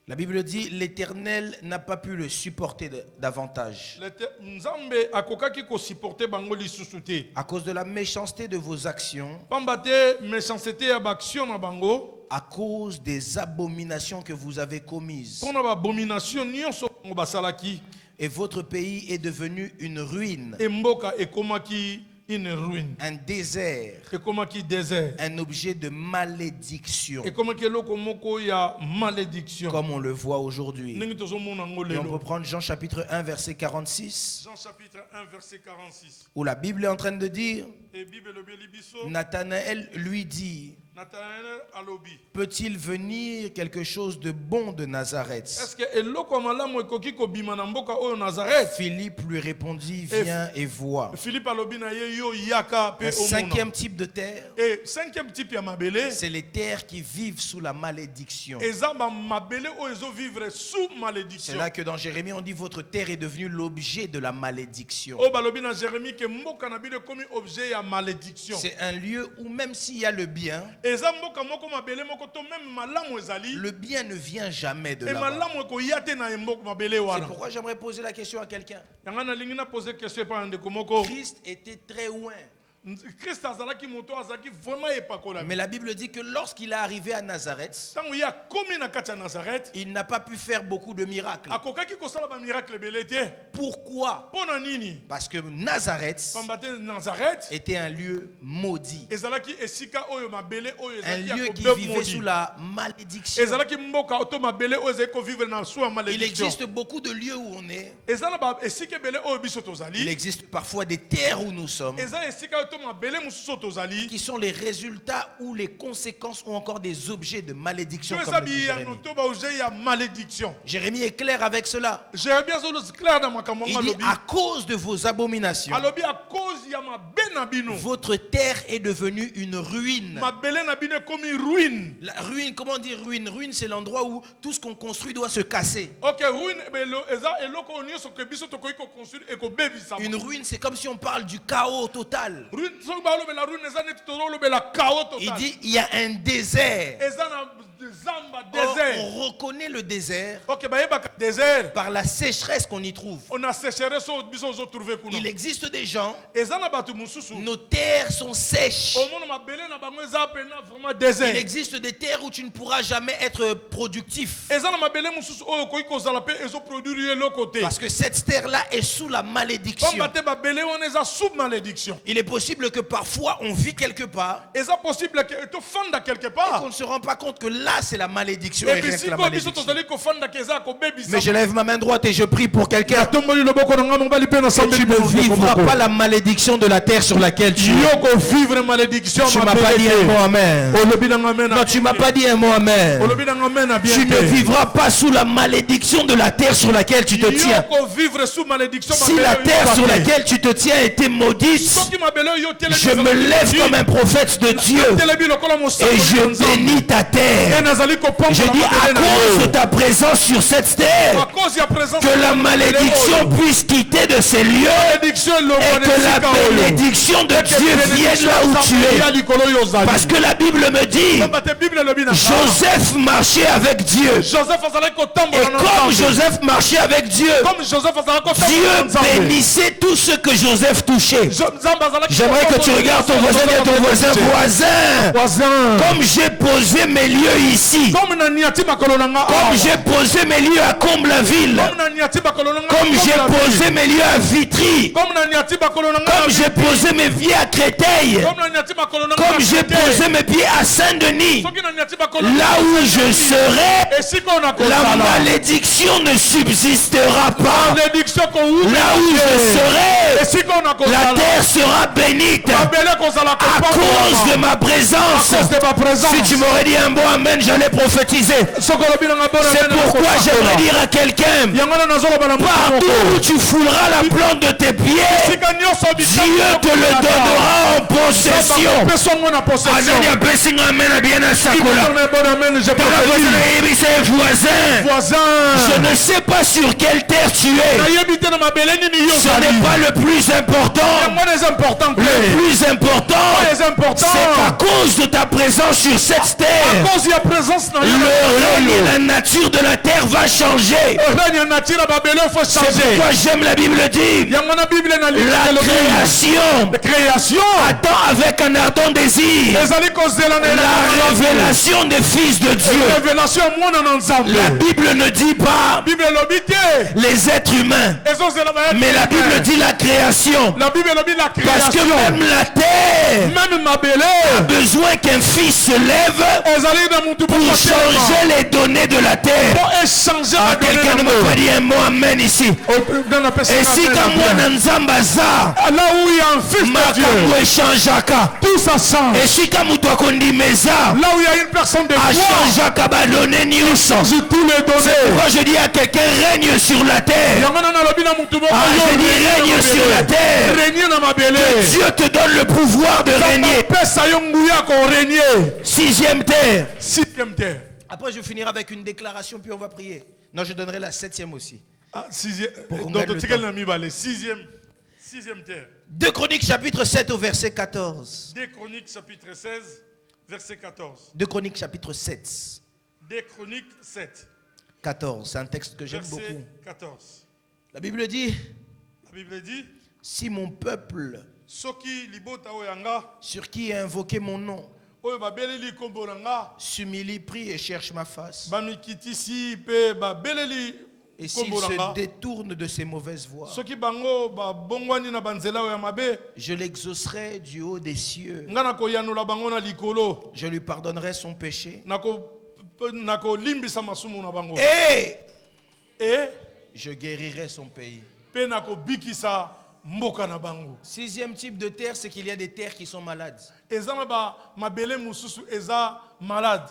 La Bible dit, l'Éternel n'a pas pu le supporter davantage. Nzambe akokaki ko supporter bango lisusu te. À cause de la méchanceté de vos actions, Pamba te méchanceté ya baction na bango. à cause des abominations que vous avez commises. Pona ba abomination nyonso basalaki. Et votre pays est devenu une ruine. Emboka ekomaki une ruine. Un désert, Et comment qui désert. un objet de malédiction, Et comment que l'oko moko ya malédiction. comme on le voit aujourd'hui. Ndenge tozomona ngo Et on lelo. peut prendre Jean chapitre 1, verset 46, Jean chapitre 1 verset 46. où la Bible est en train de dire, Et Bible lobi libiso. Nathanaël lui dit, Nathanaël alobi. peut-il venir quelque chose de bon de Nazareth? Est-ce que eloko malamu ekoki kobima na mboka oyo Nazareth? Philippe lui répondit, viens et vois. Philippe alobi na ye yo yaka pe Un omona. cinquième type de terre, Et cinquième type ya mabele. c'est les terres qui vivent sous la malédiction. Eza ba mabele oyo ezo vivre sous C'est malédiction. là que dans Jérémie, on dit votre terre est devenue l'objet de la malédiction. O balobi na Jérémie ke mboka na bino komi objet ya malédiction. C'est un lieu où même s'il y a le bien, Eza mboka moko mabele moko to même malamu ezali. le bien ne vient jamais de Et là-bas. malamu ekoya te na mboka mabele C'est wana. pourquoi j'aimerais poser la question à quelqu'un. Yanga na lingi na poser question pa ndeko moko. Christ était très loin. Christ azalaki moto azalaki vraiment epakola. Mais la Bible dit que lorsqu'il est arrivé à Nazareth, Tango ya komi na kati ya Nazareth, il n'a pas pu faire beaucoup de miracles. akokaki kosala ba miracle belé te. Pourquoi? Pona nini? Parce que Nazareth Pamba te Nazareth était un lieu maudit. ezalaki esika oyo mabele oyo Un ezalaki lieu qui ya vivait kobeb sous modi. la malédiction. Ezalaki mboka to mabele oyo ezalaki kovivre na sous ya Il malédiction. existe beaucoup de lieux où on est. Ezala ba esika belé oyo biso Il tozali. existe parfois des terres où nous sommes, Eza esika to mabele mususu tozali. qui sont les résultats ou les conséquences ou encore des objets de malédiction. To Comme le dit esabi ya Jérémie. no to ba objet ya malédiction. Jérémie est clair avec cela. J'ai bien solo clair dans makambo Il dit ngalobi. à cause de vos abominations, Alobi a cause ya mabe na bino. votre terre est devenue une ruine. Mabele na bino komi ruine. La ruine, comment dire ruine? Ruine, c'est l'endroit où tout ce qu'on construit doit se casser. Ok, ruine belo eza eloko nyonso ke biso to ko construire e ko bebisa. Une ruine, c'est comme si on parle du chaos total. Ruine so ba lo bela ruine eza net to lo bela chaos total. Il dit il y a un désert. Eza na zamba Or, désert. on reconnaît le désert Ok, ba yeba désert. par la sécheresse qu'on y trouve. On a sécheresse au biso zo trouver kuno. Il existe des gens, Eza na batu mususu. nos terres sont sèches. Au monde mabele na bango eza pena vraiment Il désert. existe des terres où tu ne pourras jamais être productif. Eza na mabele mususu oyo ko kozala pe ezo produire le côté. Parce que cette terre-là est sous la malédiction. Comme bate babele on eza sous malédiction. Il est possible que parfois on vit quelque part Eza possible que to fanda quelque et part. qu'on ne se rend pas compte que là c'est la malédiction. Et Et puis rien si que la ko biso malédiction. tozali ko fanda ke eza ko bebisa. Mais je lève ma main droite et je prie pour quelqu'un. tomboli loboko na nga mobali pe na Que sambeli tu ne vivras pas la malédiction de la terre sur laquelle tu es. Yoko vivre malédiction Tu m'as pas dit un mot amen. Olobi na nga mena. Non, tu m'as pas dit un mot amen. Olobi na nga mena bien. Tu ne vivras pas sous la malédiction de la terre sur laquelle tu te tiens. Yoko vivre sous malédiction. Si la terre sur laquelle tu te tiens était maudite, je me lève comme un prophète de Dieu et je bénis ta terre. Je dis à cause de ta présence sur cette terre, que la malédiction puisse quitter de ces lieux et que la bénédiction de Dieu vienne là où tu es. Parce que la Bible me dit, Joseph marchait avec Dieu. Et comme Joseph marchait avec Dieu, Dieu bénissait tout ce que Joseph touchait. J'aimerais que tu regardes ton voisin et ton voisin. Comme j'ai posé mes lieux ici, comme j'ai posé mes lieux à Comble-la-Ville, comme j'ai posé mes lieux à Vitry, comme j'ai posé mes pieds à Créteil, comme j'ai posé mes pieds à Saint-Denis, là où je serai, la malédiction ne subsistera pas. Là où je serai, la terre sera bénite à cause de ma présence. Si tu m'aurais dit un bon amen, j'allais prophétiser. C'est pourquoi j'aimerais dire à quelqu'un, partout où tu fouleras la plante de tes pieds, Dieu te le donnera en possession. Voisin, je ne sais pas sur quelle terre tu es. Ce n'est pas le plus important. Le plus important, c'est qu'à cause de ta présence sur cette terre, présence na yo le règne, la nature de la terre va changer. règne nature ya babele faut C'est changer. pourquoi j'aime la Bible dit, Yango na Bible na la création création attend avec un ardent désir ezali kozela na la révélation des fils de Dieu. révélation ya mwana na Nzambe. La Bible ne dit pas Bible elobi te les êtres humains, ezozela ba mais la Bible dit la création. la Bible elobi la Parce que création. même la terre Même mabele a besoin qu'un fils se lève ezali na mutu pour changer les données de la terre. pour échanger Ah, la quelqu'un ne me pas dit un mot amen ici. Et si quand moi Nzambaza, là où il y a un fils de Dieu, makambo échangeaka. tout ça change. Et si quand mutu akondimeza, Là où il y a une personne de foi, achangeaka badonné nyonso. j'ai tous les données. Pourquoi je dis à quelqu'un règne sur la terre? Yango na lobi na mutu moko Ah, je dis règne sur la terre. régner na mabele. Dieu te donne le pouvoir de régner. Pesa yo nguya ko régner. Sixième terre. Sixième terre. Après, je finirai avec une déclaration, puis on va prier. Non, je donnerai la septième aussi. Ah, sixième. Pour qu'on Donc gagne le tu quel temps. nami balé sixième terre. 2 Chroniques chapitre 7 au verset 14. 2 Chroniques chapitre 16 verset 14. 2 Chroniques chapitre 7, 2 Chroniques 7 14. C'est un texte que j'aime verset beaucoup. 14. La Bible dit, La Bible dit si mon peuple, soki libota oyanga sur qui est invoqué mon nom, oyo babeleli kombo nanga s'humilie, prie et cherche ma face, bamikitisi pe babeleli et s'il kombo se nanga détourne de ses mauvaises voies, soki bango babongwani na banzela oyo ya mabe je l'exaucerai du haut des cieux. nga nakoyanola bango na likolo Je lui pardonnerai son péché nakolimbisa masumu na bango et e je guérirai son pays. pe nakobikisa mboka na bango. Sixième type de terre, c'est qu'il y a des terres qui sont malades. Eza na mabele mususu eza malade.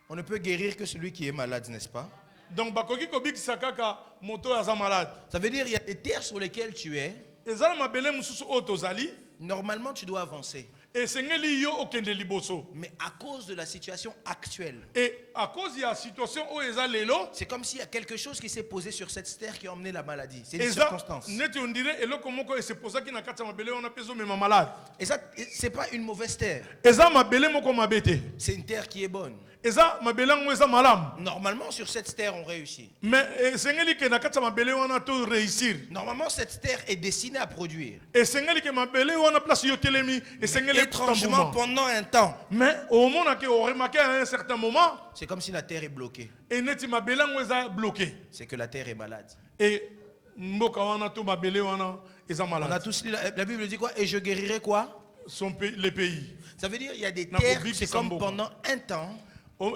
On ne peut guérir que celui qui est malade, n'est-ce pas? Donc bakoki kobikisa kaka moto aza malade. Ça veut dire qu'il y a des terres sur lesquelles tu es. Eza na mabele mususu oyo tozali Normalement, tu dois avancer. esengeli yo okende liboso. Mais à cause de la situation actuelle, Et à cause de la situation où eza lelo c'est comme s'il y a quelque chose qui s'est posé sur cette terre qui a emmené la maladie. C'est une eza circonstance. neti on dirait eloko moko esepozaki na kati ya mabele wana pezo mema malade. Et ça, c'est pas une mauvaise terre. Eza mabele moko mabete. C'est une terre qui est bonne. Eza mabele ngo eza malam. Normalement, sur cette terre, on réussit. Mais esengeli ke na kati ya mabele wana to réussir. Normalement, cette terre est destinée à produire. Esengeli ke mabele wana place yo telemi esengeli Étrangement, pendant un temps, mais au moment que on remarqué à un certain moment c'est comme si la terre est bloquée. et neti mabele ngo eza bloqué. C'est que la terre est malade. Et mboka wana to mabele wana eza On a malade. tous lu la Bible dit quoi? Et je guérirai quoi? Son pays, les pays. Ça veut dire il y a des Na terres, Bobby c'est Kisambo. comme pendant un temps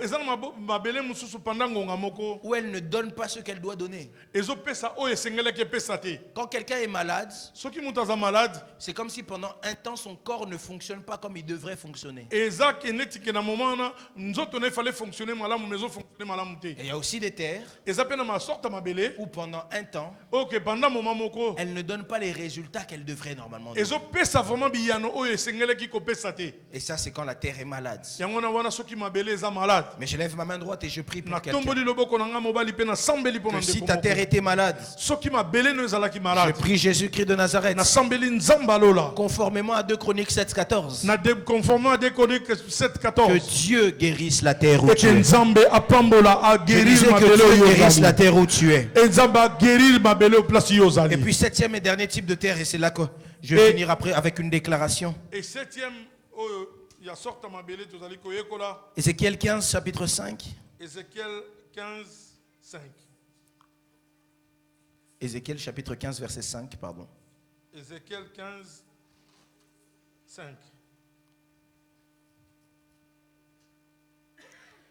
Eza na mabele mususu pendant ngonga moko où elle ne donne pas ce qu'elle doit donner. ezo pesa o esengeli ke pesa te. Quand quelqu'un est malade, Soki mutu aza malade c'est comme si pendant un temps son corps ne fonctionne pas comme il devrait fonctionner. eza ke neti ke na moment wana nzoto na fallait fonctionner malamu mais ezo fonctionner malamu te. Et il y a aussi des terres Eza pe na masorta mabele où pendant un temps, OK pendant moment moko elle ne donne pas les résultats qu'elle devrait normalement donner. ezo pesa vraiment biyano o esengeli ki ko pesa te. Et ça, c'est quand la terre est malade. Yango na wana soki mabele eza malade. Mais je lève ma main droite et je prie pour Na quelqu'un. tomboli loboko na nga mobali pe na sambeli pona Que si ndeko ta moko. terre était malade, Soki mabele no ezalaki je malade. prie Jésus-Christ de Nazareth, Na sambeli nzamba lola. conformément à 2 Chroniques 7:14, Na conformément à des Chroniques que 7:14. Dieu guérisse la terre où Et tu que es. Nzambe apambola a Je guérir disais que mabele Dieu oyo guérisse la ozali. terre où tu es. Et Nzambe a guérir mabele au place yo Et ozali. puis septième et dernier type de terre, et c'est là que je Et- vais finir après avec une déclaration. Et septième oyo ya sorta mabele tozali koyekola Ézéchiel 15, chapitre 5. Ézéchiel 15 5. Ézéchiel chapitre 15, verset 5, pardon. Ézéchiel 15 5.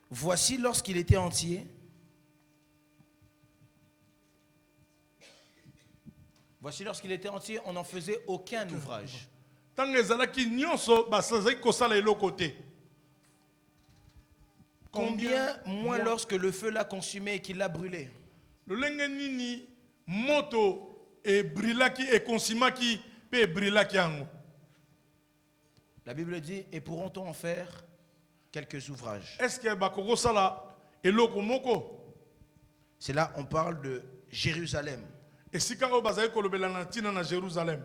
Voici lorsqu'il était entier. Voici lorsqu'il était entier, on n'en faisait aucun ouvrage. Tant ezalaki nyonso basazaki kosala eloko te. Combien moins lorsque le feu l'a consumé et qu'il l'a brûlé. Lolenge nini moto ebrilaki ekonsimaki pe ebrilaki yango. La Bible dit, et pourront-on en faire quelques ouvrages? Est-ce que bakokosala eloko moko? C'est là on parle de Jérusalem. Esika oyo bazali kolobela na ntina na Jérusalem.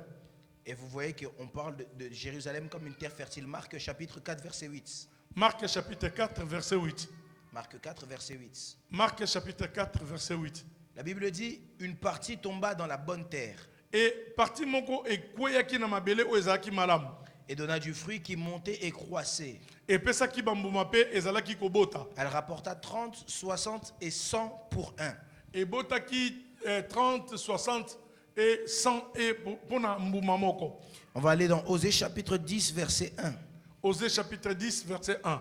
Et vous voyez qu'on parle de Jérusalem comme une terre fertile. Marc chapitre 4, verset 8. Marc chapitre 4 verset 8. Marc 4, verset 8. Marc chapitre 4, verset 8. La Bible dit, une partie tomba dans la bonne terre Et parti moko ekweyaki na mabele oyo ezalaki malamu. et donna du fruit qui montait et croissait. Epesaki bambuma mpe ezalaki kobota. Elle rapporta 30, 60 et 100 pour un. Ebotaki 30, 60 et 100 et pona mbuma moko. On va aller dans Osée chapitre 10, verset 1. Osée chapitre 10, verset 1.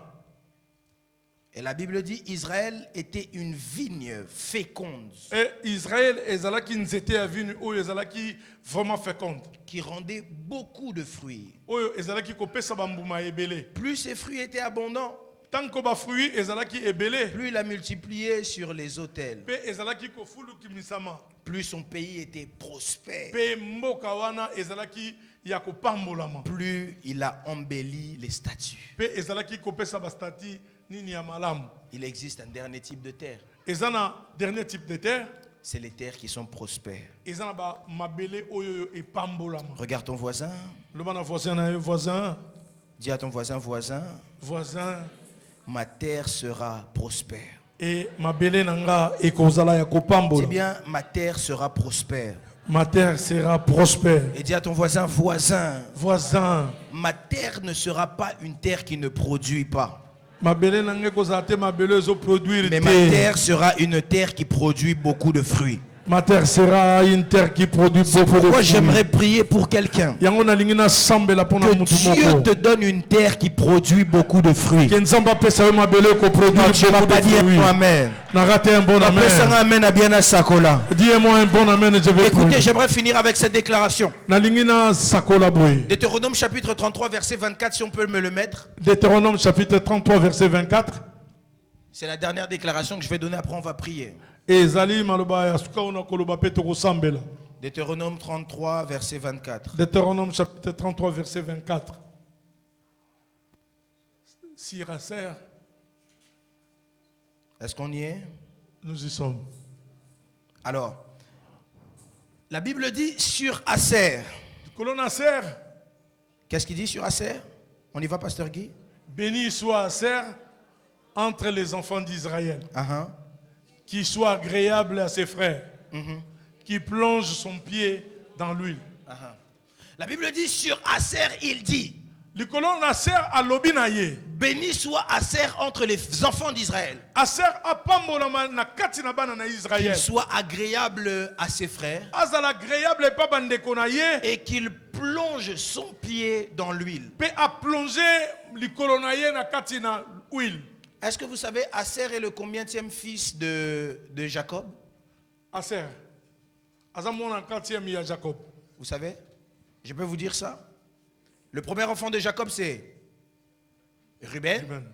Et la Bible dit, Israël était une vigne féconde Et Israël ezalaki nzete ya vigne oyo ezalaki vraiment féconde. qui rendait beaucoup de fruits. Oyo ezalaki kopesa bambuma ebele. Plus ses fruits étaient abondants, Tant que ba fruit ezalaki ebele, plus il a multiplié sur les autels. pe ezalaki kofuluki misama. Plus son pays était prospère. Pe mboka wana ezalaki ya kopambolama. Plus il a embelli les statues. Pe ezalaki kopesa bastati nini ya malamu. Il existe un dernier type de terre. Ezana dernier type de terre, C'est les terres qui sont prospères. ezana ba mabele oyo epambolama. Regarde ton voisin. Le bana voisin na ye, voisin, Dis à ton voisin, voisin, voisin, ma terre sera prospère. et mabele nanga ekozala ya C'est kopambola. bien, ma terre sera prospère. Ma terre sera prospère. Et dis à ton voisin, voisin, Voisin, ma terre ne sera pas une terre qui ne produit pas. mabele nanga ekozala te mabele ezo produire Mais ma te. terre sera une terre qui produit beaucoup de fruits. Ma terre sera une terre qui produit beaucoup de Pourquoi fruits. j'aimerais prier pour quelqu'un? Yango nalingi nasambela mpona Que mutu Dieu moko. te donne une terre qui produit beaucoup de fruits. Que nzambe apesa yo mabele ekoproduire Non, tu m'as beaucoup pas de dit un fruits. bon amen. Narate un bon Apesa amen. amen à bien à Sakola. Dis-moi un bon amen et je vais Écoutez, prier. j'aimerais finir avec cette déclaration. Nalingi na sakola boye. Deutéronome chapitre 33, verset 24, si on peut me le mettre. Deutéronome chapitre 33 verset 24. C'est la dernière déclaration que je vais donner, après on va prier. Ezali maloba ya suka ona koloba pe tokosambela. Deutéronome 33, verset 24. Deutéronome chapitre 33 verset 24. Sir Aser, Est-ce qu'on y est? nous y sommes. Alors, la Bible dit sur Aser. Colonne Aser, Qu'est-ce qu'il dit sur Aser? On y va, pasteur Guy? béni soit Aser entre les enfants d'Israël, Uh-huh. qui soit agréable à ses frères, qui plonge son pied dans l'huile. La Bible dit sur Aser, il dit, Le colonne Aser a lobi na ye. béni soit Aser entre les enfants d'Israël, Aser apambolama na kati na bana na qu'il Israël. soit agréable à ses frères Azal agréable pa bandeko na ye. et qu'il plonge son pied dans l'huile. Pe a plongé likolo na ye na kati na huile. Est-ce que vous savez, Aser est le combienième fils de Jacob? Aser. Azamon en 4e ya Jacob. Vous savez? Je peux vous dire ça. Le premier enfant de Jacob, c'est Ruben. Ruben.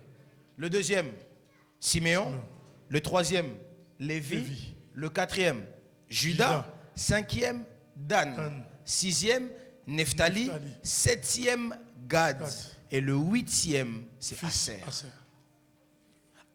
Le deuxième, Siméon. Le troisième, Lévi. Lévi. Le quatrième, Judas. Judas. Cinquième, Dan. Dan. Sixième, Nephtali. Nephtali. Septième, Gad. Gad. Et le huitième, c'est Fils Aser. Aser.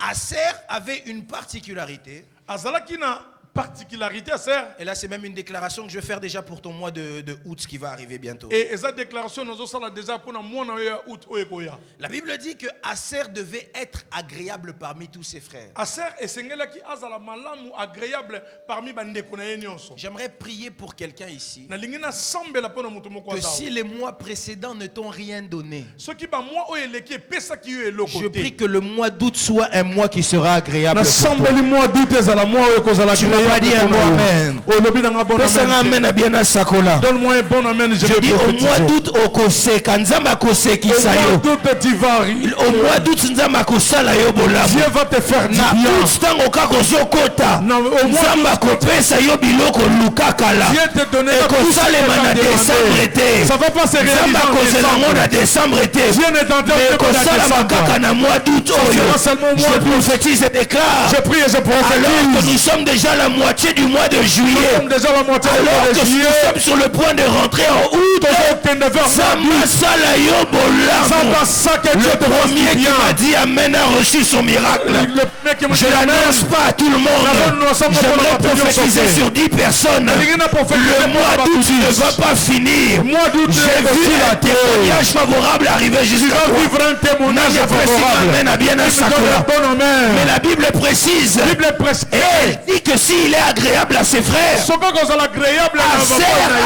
Aser avait une particularité. Azalaki na particularité Aser. Et là, c'est même une déclaration que je vais faire déjà pour ton mois de août qui va arriver bientôt. Et esa déclaration nous osala déjà pour na mwana ya out oyekoya. La Bible dit que Aser devait être agréable parmi tous ses frères. Aser esengelaki azala malamu agréable parmi bandeko na ye nyonso. J'aimerais prier pour quelqu'un ici. Nalingi na sambela pona mutu moko Que azawa. si les mois précédents ne t'ont rien donné, Soki ba moi oyeleki epesaki yo eloko je te. prie que le mois d'août soit un mois qui sera agréable Na pour toi. sambeli mois d'août ezala mois oyekozala Tu m'as pas dit un bon amen. Olobi nanga bon Pesa nga amen. amen à bien à Sakola. Donne-moi un bon amen, je Je vais dis au mois prophétiser. d'août au Koseka, Nzamba Koseki Au mois sayo. d'août, tu vas arriver. Au mois d'août Nzamba Kosala yo bolamu. Dieu va te faire du Na bien. août tango kako zokota. Na- au mois Nzamba d'août, kopesa yo biloko lukakala. Dieu te donnera tout ce que tu Ekosalema na as décembre demandé. été. Ça va pas se réaliser Nzamba en kozela ngo na décembre. décembre été. Dieu n'est en train de Mais te faire ekosalama kaka décembre. na mois d'août oyo. sera seulement au mois Je d'août. prophétise et déclare. Je prie et je Alors que prophétise. nous sommes déjà là la moitié du mois de juillet. Nous sommes déjà la moitié du mois Alors de que nous juillet. sommes sur le point de rentrer en août. Le premier qui m'a dit Amen a reçu son miracle. Je l'annonce pas à tout le monde. J'aimerais prophétiser sur 10 personnes. Le mois d'août ne va pas finir. J'ai vu un témoignage favorable arriver jusqu'à toi. Amen a bien un sac là. Mais la Bible précise. Et elle dit que s'il est agréable à ses frères, Aser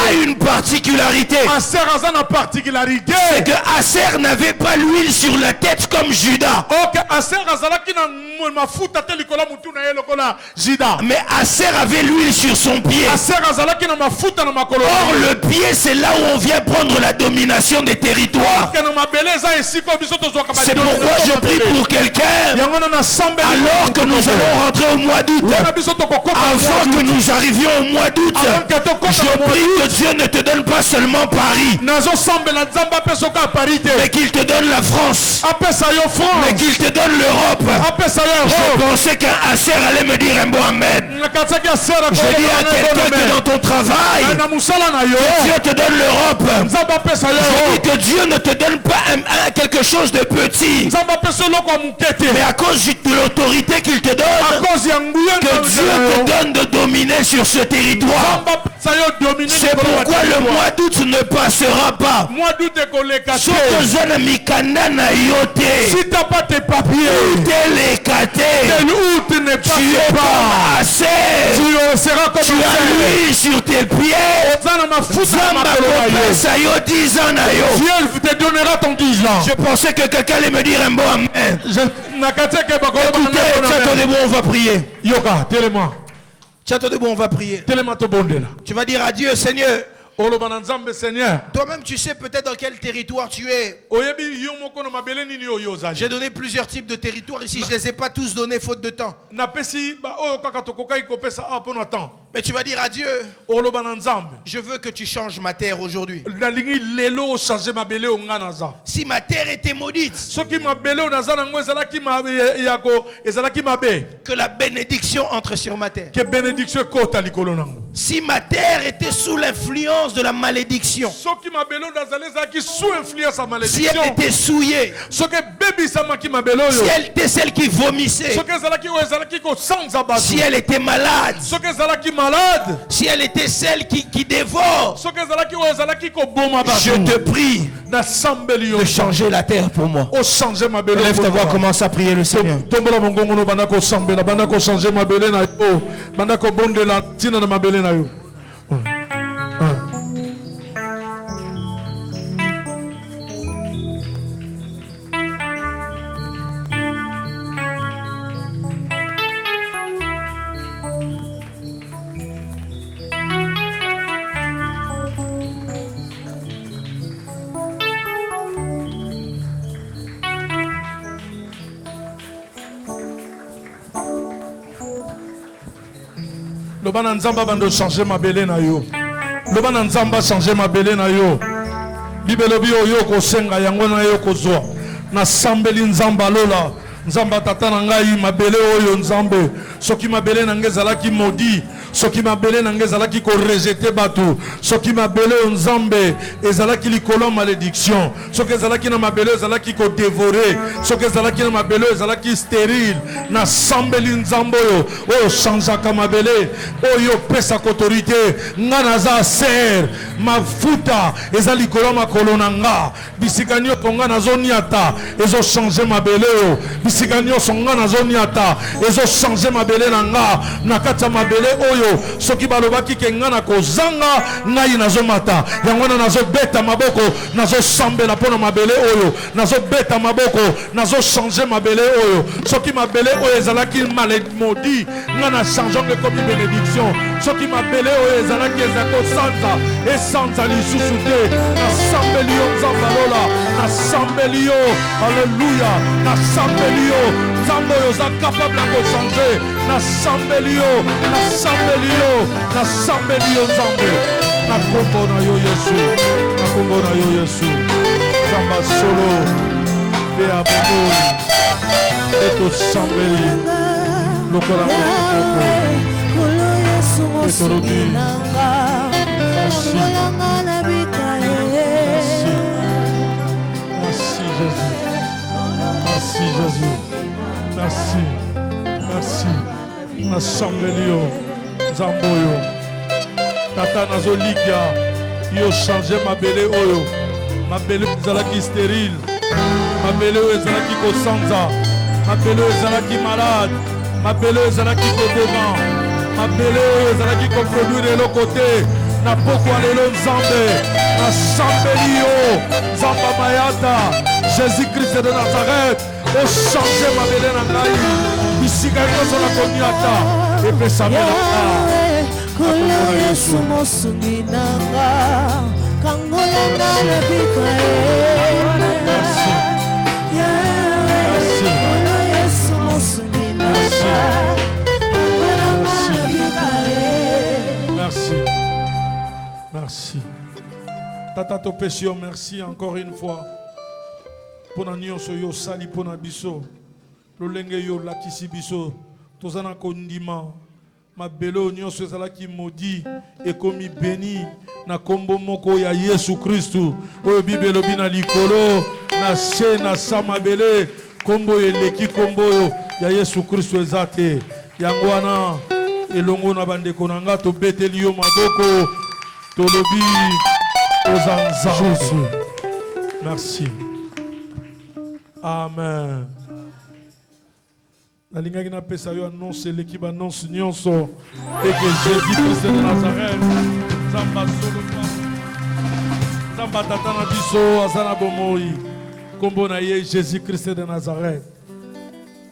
a une particularité. C'est que Aser n'avait pas l'huile sur la tête comme Judas. Mais Aser avait l'huile sur son pied. Or le pied, c'est là où on vient prendre la domination des territoires. C'est pourquoi je prie pour quelqu'un. Alors que nous allons rentrer au mois d'août, avant que nous arrivions au mois d'août, je prie que Dieu ne te donne pas seulement Paris, mais qu'il te donne la France, mais qu'il te donne l'Europe. Je pensais qu'un Aser allait me dire un bon Amen. Je dis à quelqu'un que dans ton travail, que Dieu te donne l'Europe. Je dis que Dieu ne te donne pas quelque chose de petit, mais à cause de l'autorité qu'il te donne, que Dieu te donne de dominer sur ce territoire. C'est pourquoi le mois d'août ne passera pas. Si tu n'as pas tes papiers, tu es pas assez. Tu as l'huile sur tes pieds. Dieu te donnera ton 10 ans. Je pensais que quelqu'un allait me dire un bon Amen. Écoutez, tiens-toi debout, on va prier. Yoka, tellement. Tiens-toi debout, on va prier. Tellement te bonde là. Tu vas dire à Dieu, Seigneur. Seigneur. Toi-même, tu sais peut-être dans quel territoire tu es. J'ai donné plusieurs types de territoires ici. Je ne les ai pas tous donnés faute de temps. Mais tu vas dire à Dieu, je veux que tu changes ma terre aujourd'hui. Si ma terre était maudite, que la bénédiction entre sur ma terre. Si ma terre était sous l'influence de la malédiction, si elle était souillée, si elle était celle qui vomissait, si elle était malade, si elle était celle qui dévore, je te prie de changer la terre pour moi. Lève ta voix, commence à prier le Seigneur. Lobana nzamba bando changer ma belé na yo. Lobana nzamba changer ma belé na yo. Bibelo bi yo ko senga yango na yo ko zo. Na sambeli nzamba lola. Nzamba tata na ngai mabele oyo nzambe. Soki mabele na ngezalaki maudit. Soki mabele na ngezalaki ko rejeter batu. Soki mabele nzambe ezalaki likolo malédiction. Soki ezalaki na mabele ezalaki ko dévorer. Soki ezalaki na mabele ezalaki stérile. Na sambeli nzambo yo. Oh changeaka mabele. Oyo pesa autorité. Ngana za ser. Mafuta ezali likolo makolo na nga. Bisika nyoko nga nazoniata. Ezo changer mabele yo. Bisika nyoko nga nazoniata. Ezo changer mabele na nga. Nakata mabele oyo. Soki balobaki ke nga na kozanga ngai nazomata yango na nazobeta maboko nazosambela mpona mabele oyo nazobeta maboko nazochanger mabele oyo soki mabele oyo ezalaki maudit nga na changeonge komi bénédiction soki mabele oyo ezalaki ezakosanza esanza lisusu te nasambeli yo nzambe alola nasambeli yo alleluya nasambeli yo nzambe oyo oza capable ya kochange nasambeli yo nasambeli yo nzambe na kombo na yo Yesu na kombo na yo Yesu nzamba solo mpe abondoli mpe tosambeli lokola moko mosungi nanga kangoyanga na bikaye. Merci Jésus. Merci Jésus. Merci. Merci. Nasambeli yo nzambe oyo tata nazolikia yo change mabele oyo mabele ezalaki stérile mabele oyo ezalaki kosanza mabele oyo ezalaki malade mabele oyo ezalaki koboma mabele oyo ezalaki koproduire eloko te na pokwa lelo nzambe nasambeli yo nzamba mayata jésus christ de nazareth ochange mabele na ngai bisika nyonso nakomi ata epesamela kola yesu mosungi nanga kangoyanga na bikaye. kola yesu mosungi nanga kangoyanga na bikaye. Merci. Merci. Tata Topesio, merci encore une fois. Pour la nyonso yo sali pour na biso. Lolenge yo lakisi biso. Tozana kondima. Ma belo nyonso ezalaki maudit et komi béni na kombo moko ya Yesu Christu. Oyo bibelo bina likolo na se na sama bele kombo eleki kombo ya Yesu Christu ezate. Yango wana elongo na bandeko na nga tobeteli yo maboko tolobi ozanza Jésus. Merci. Amen. La ligne qui pesa yo annonce l'équipe annonce nyonso et que Jésus Christ de Nazareth zamba solo zamba tata na biso azana bomoi kombo na ye Jésus Christ de Nazareth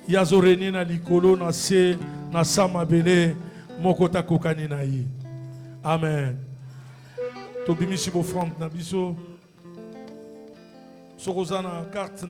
yazoreni na likolo na se na sama bele moko takokani na ye. Amen. Tobimisi bo front na biso sokozana carte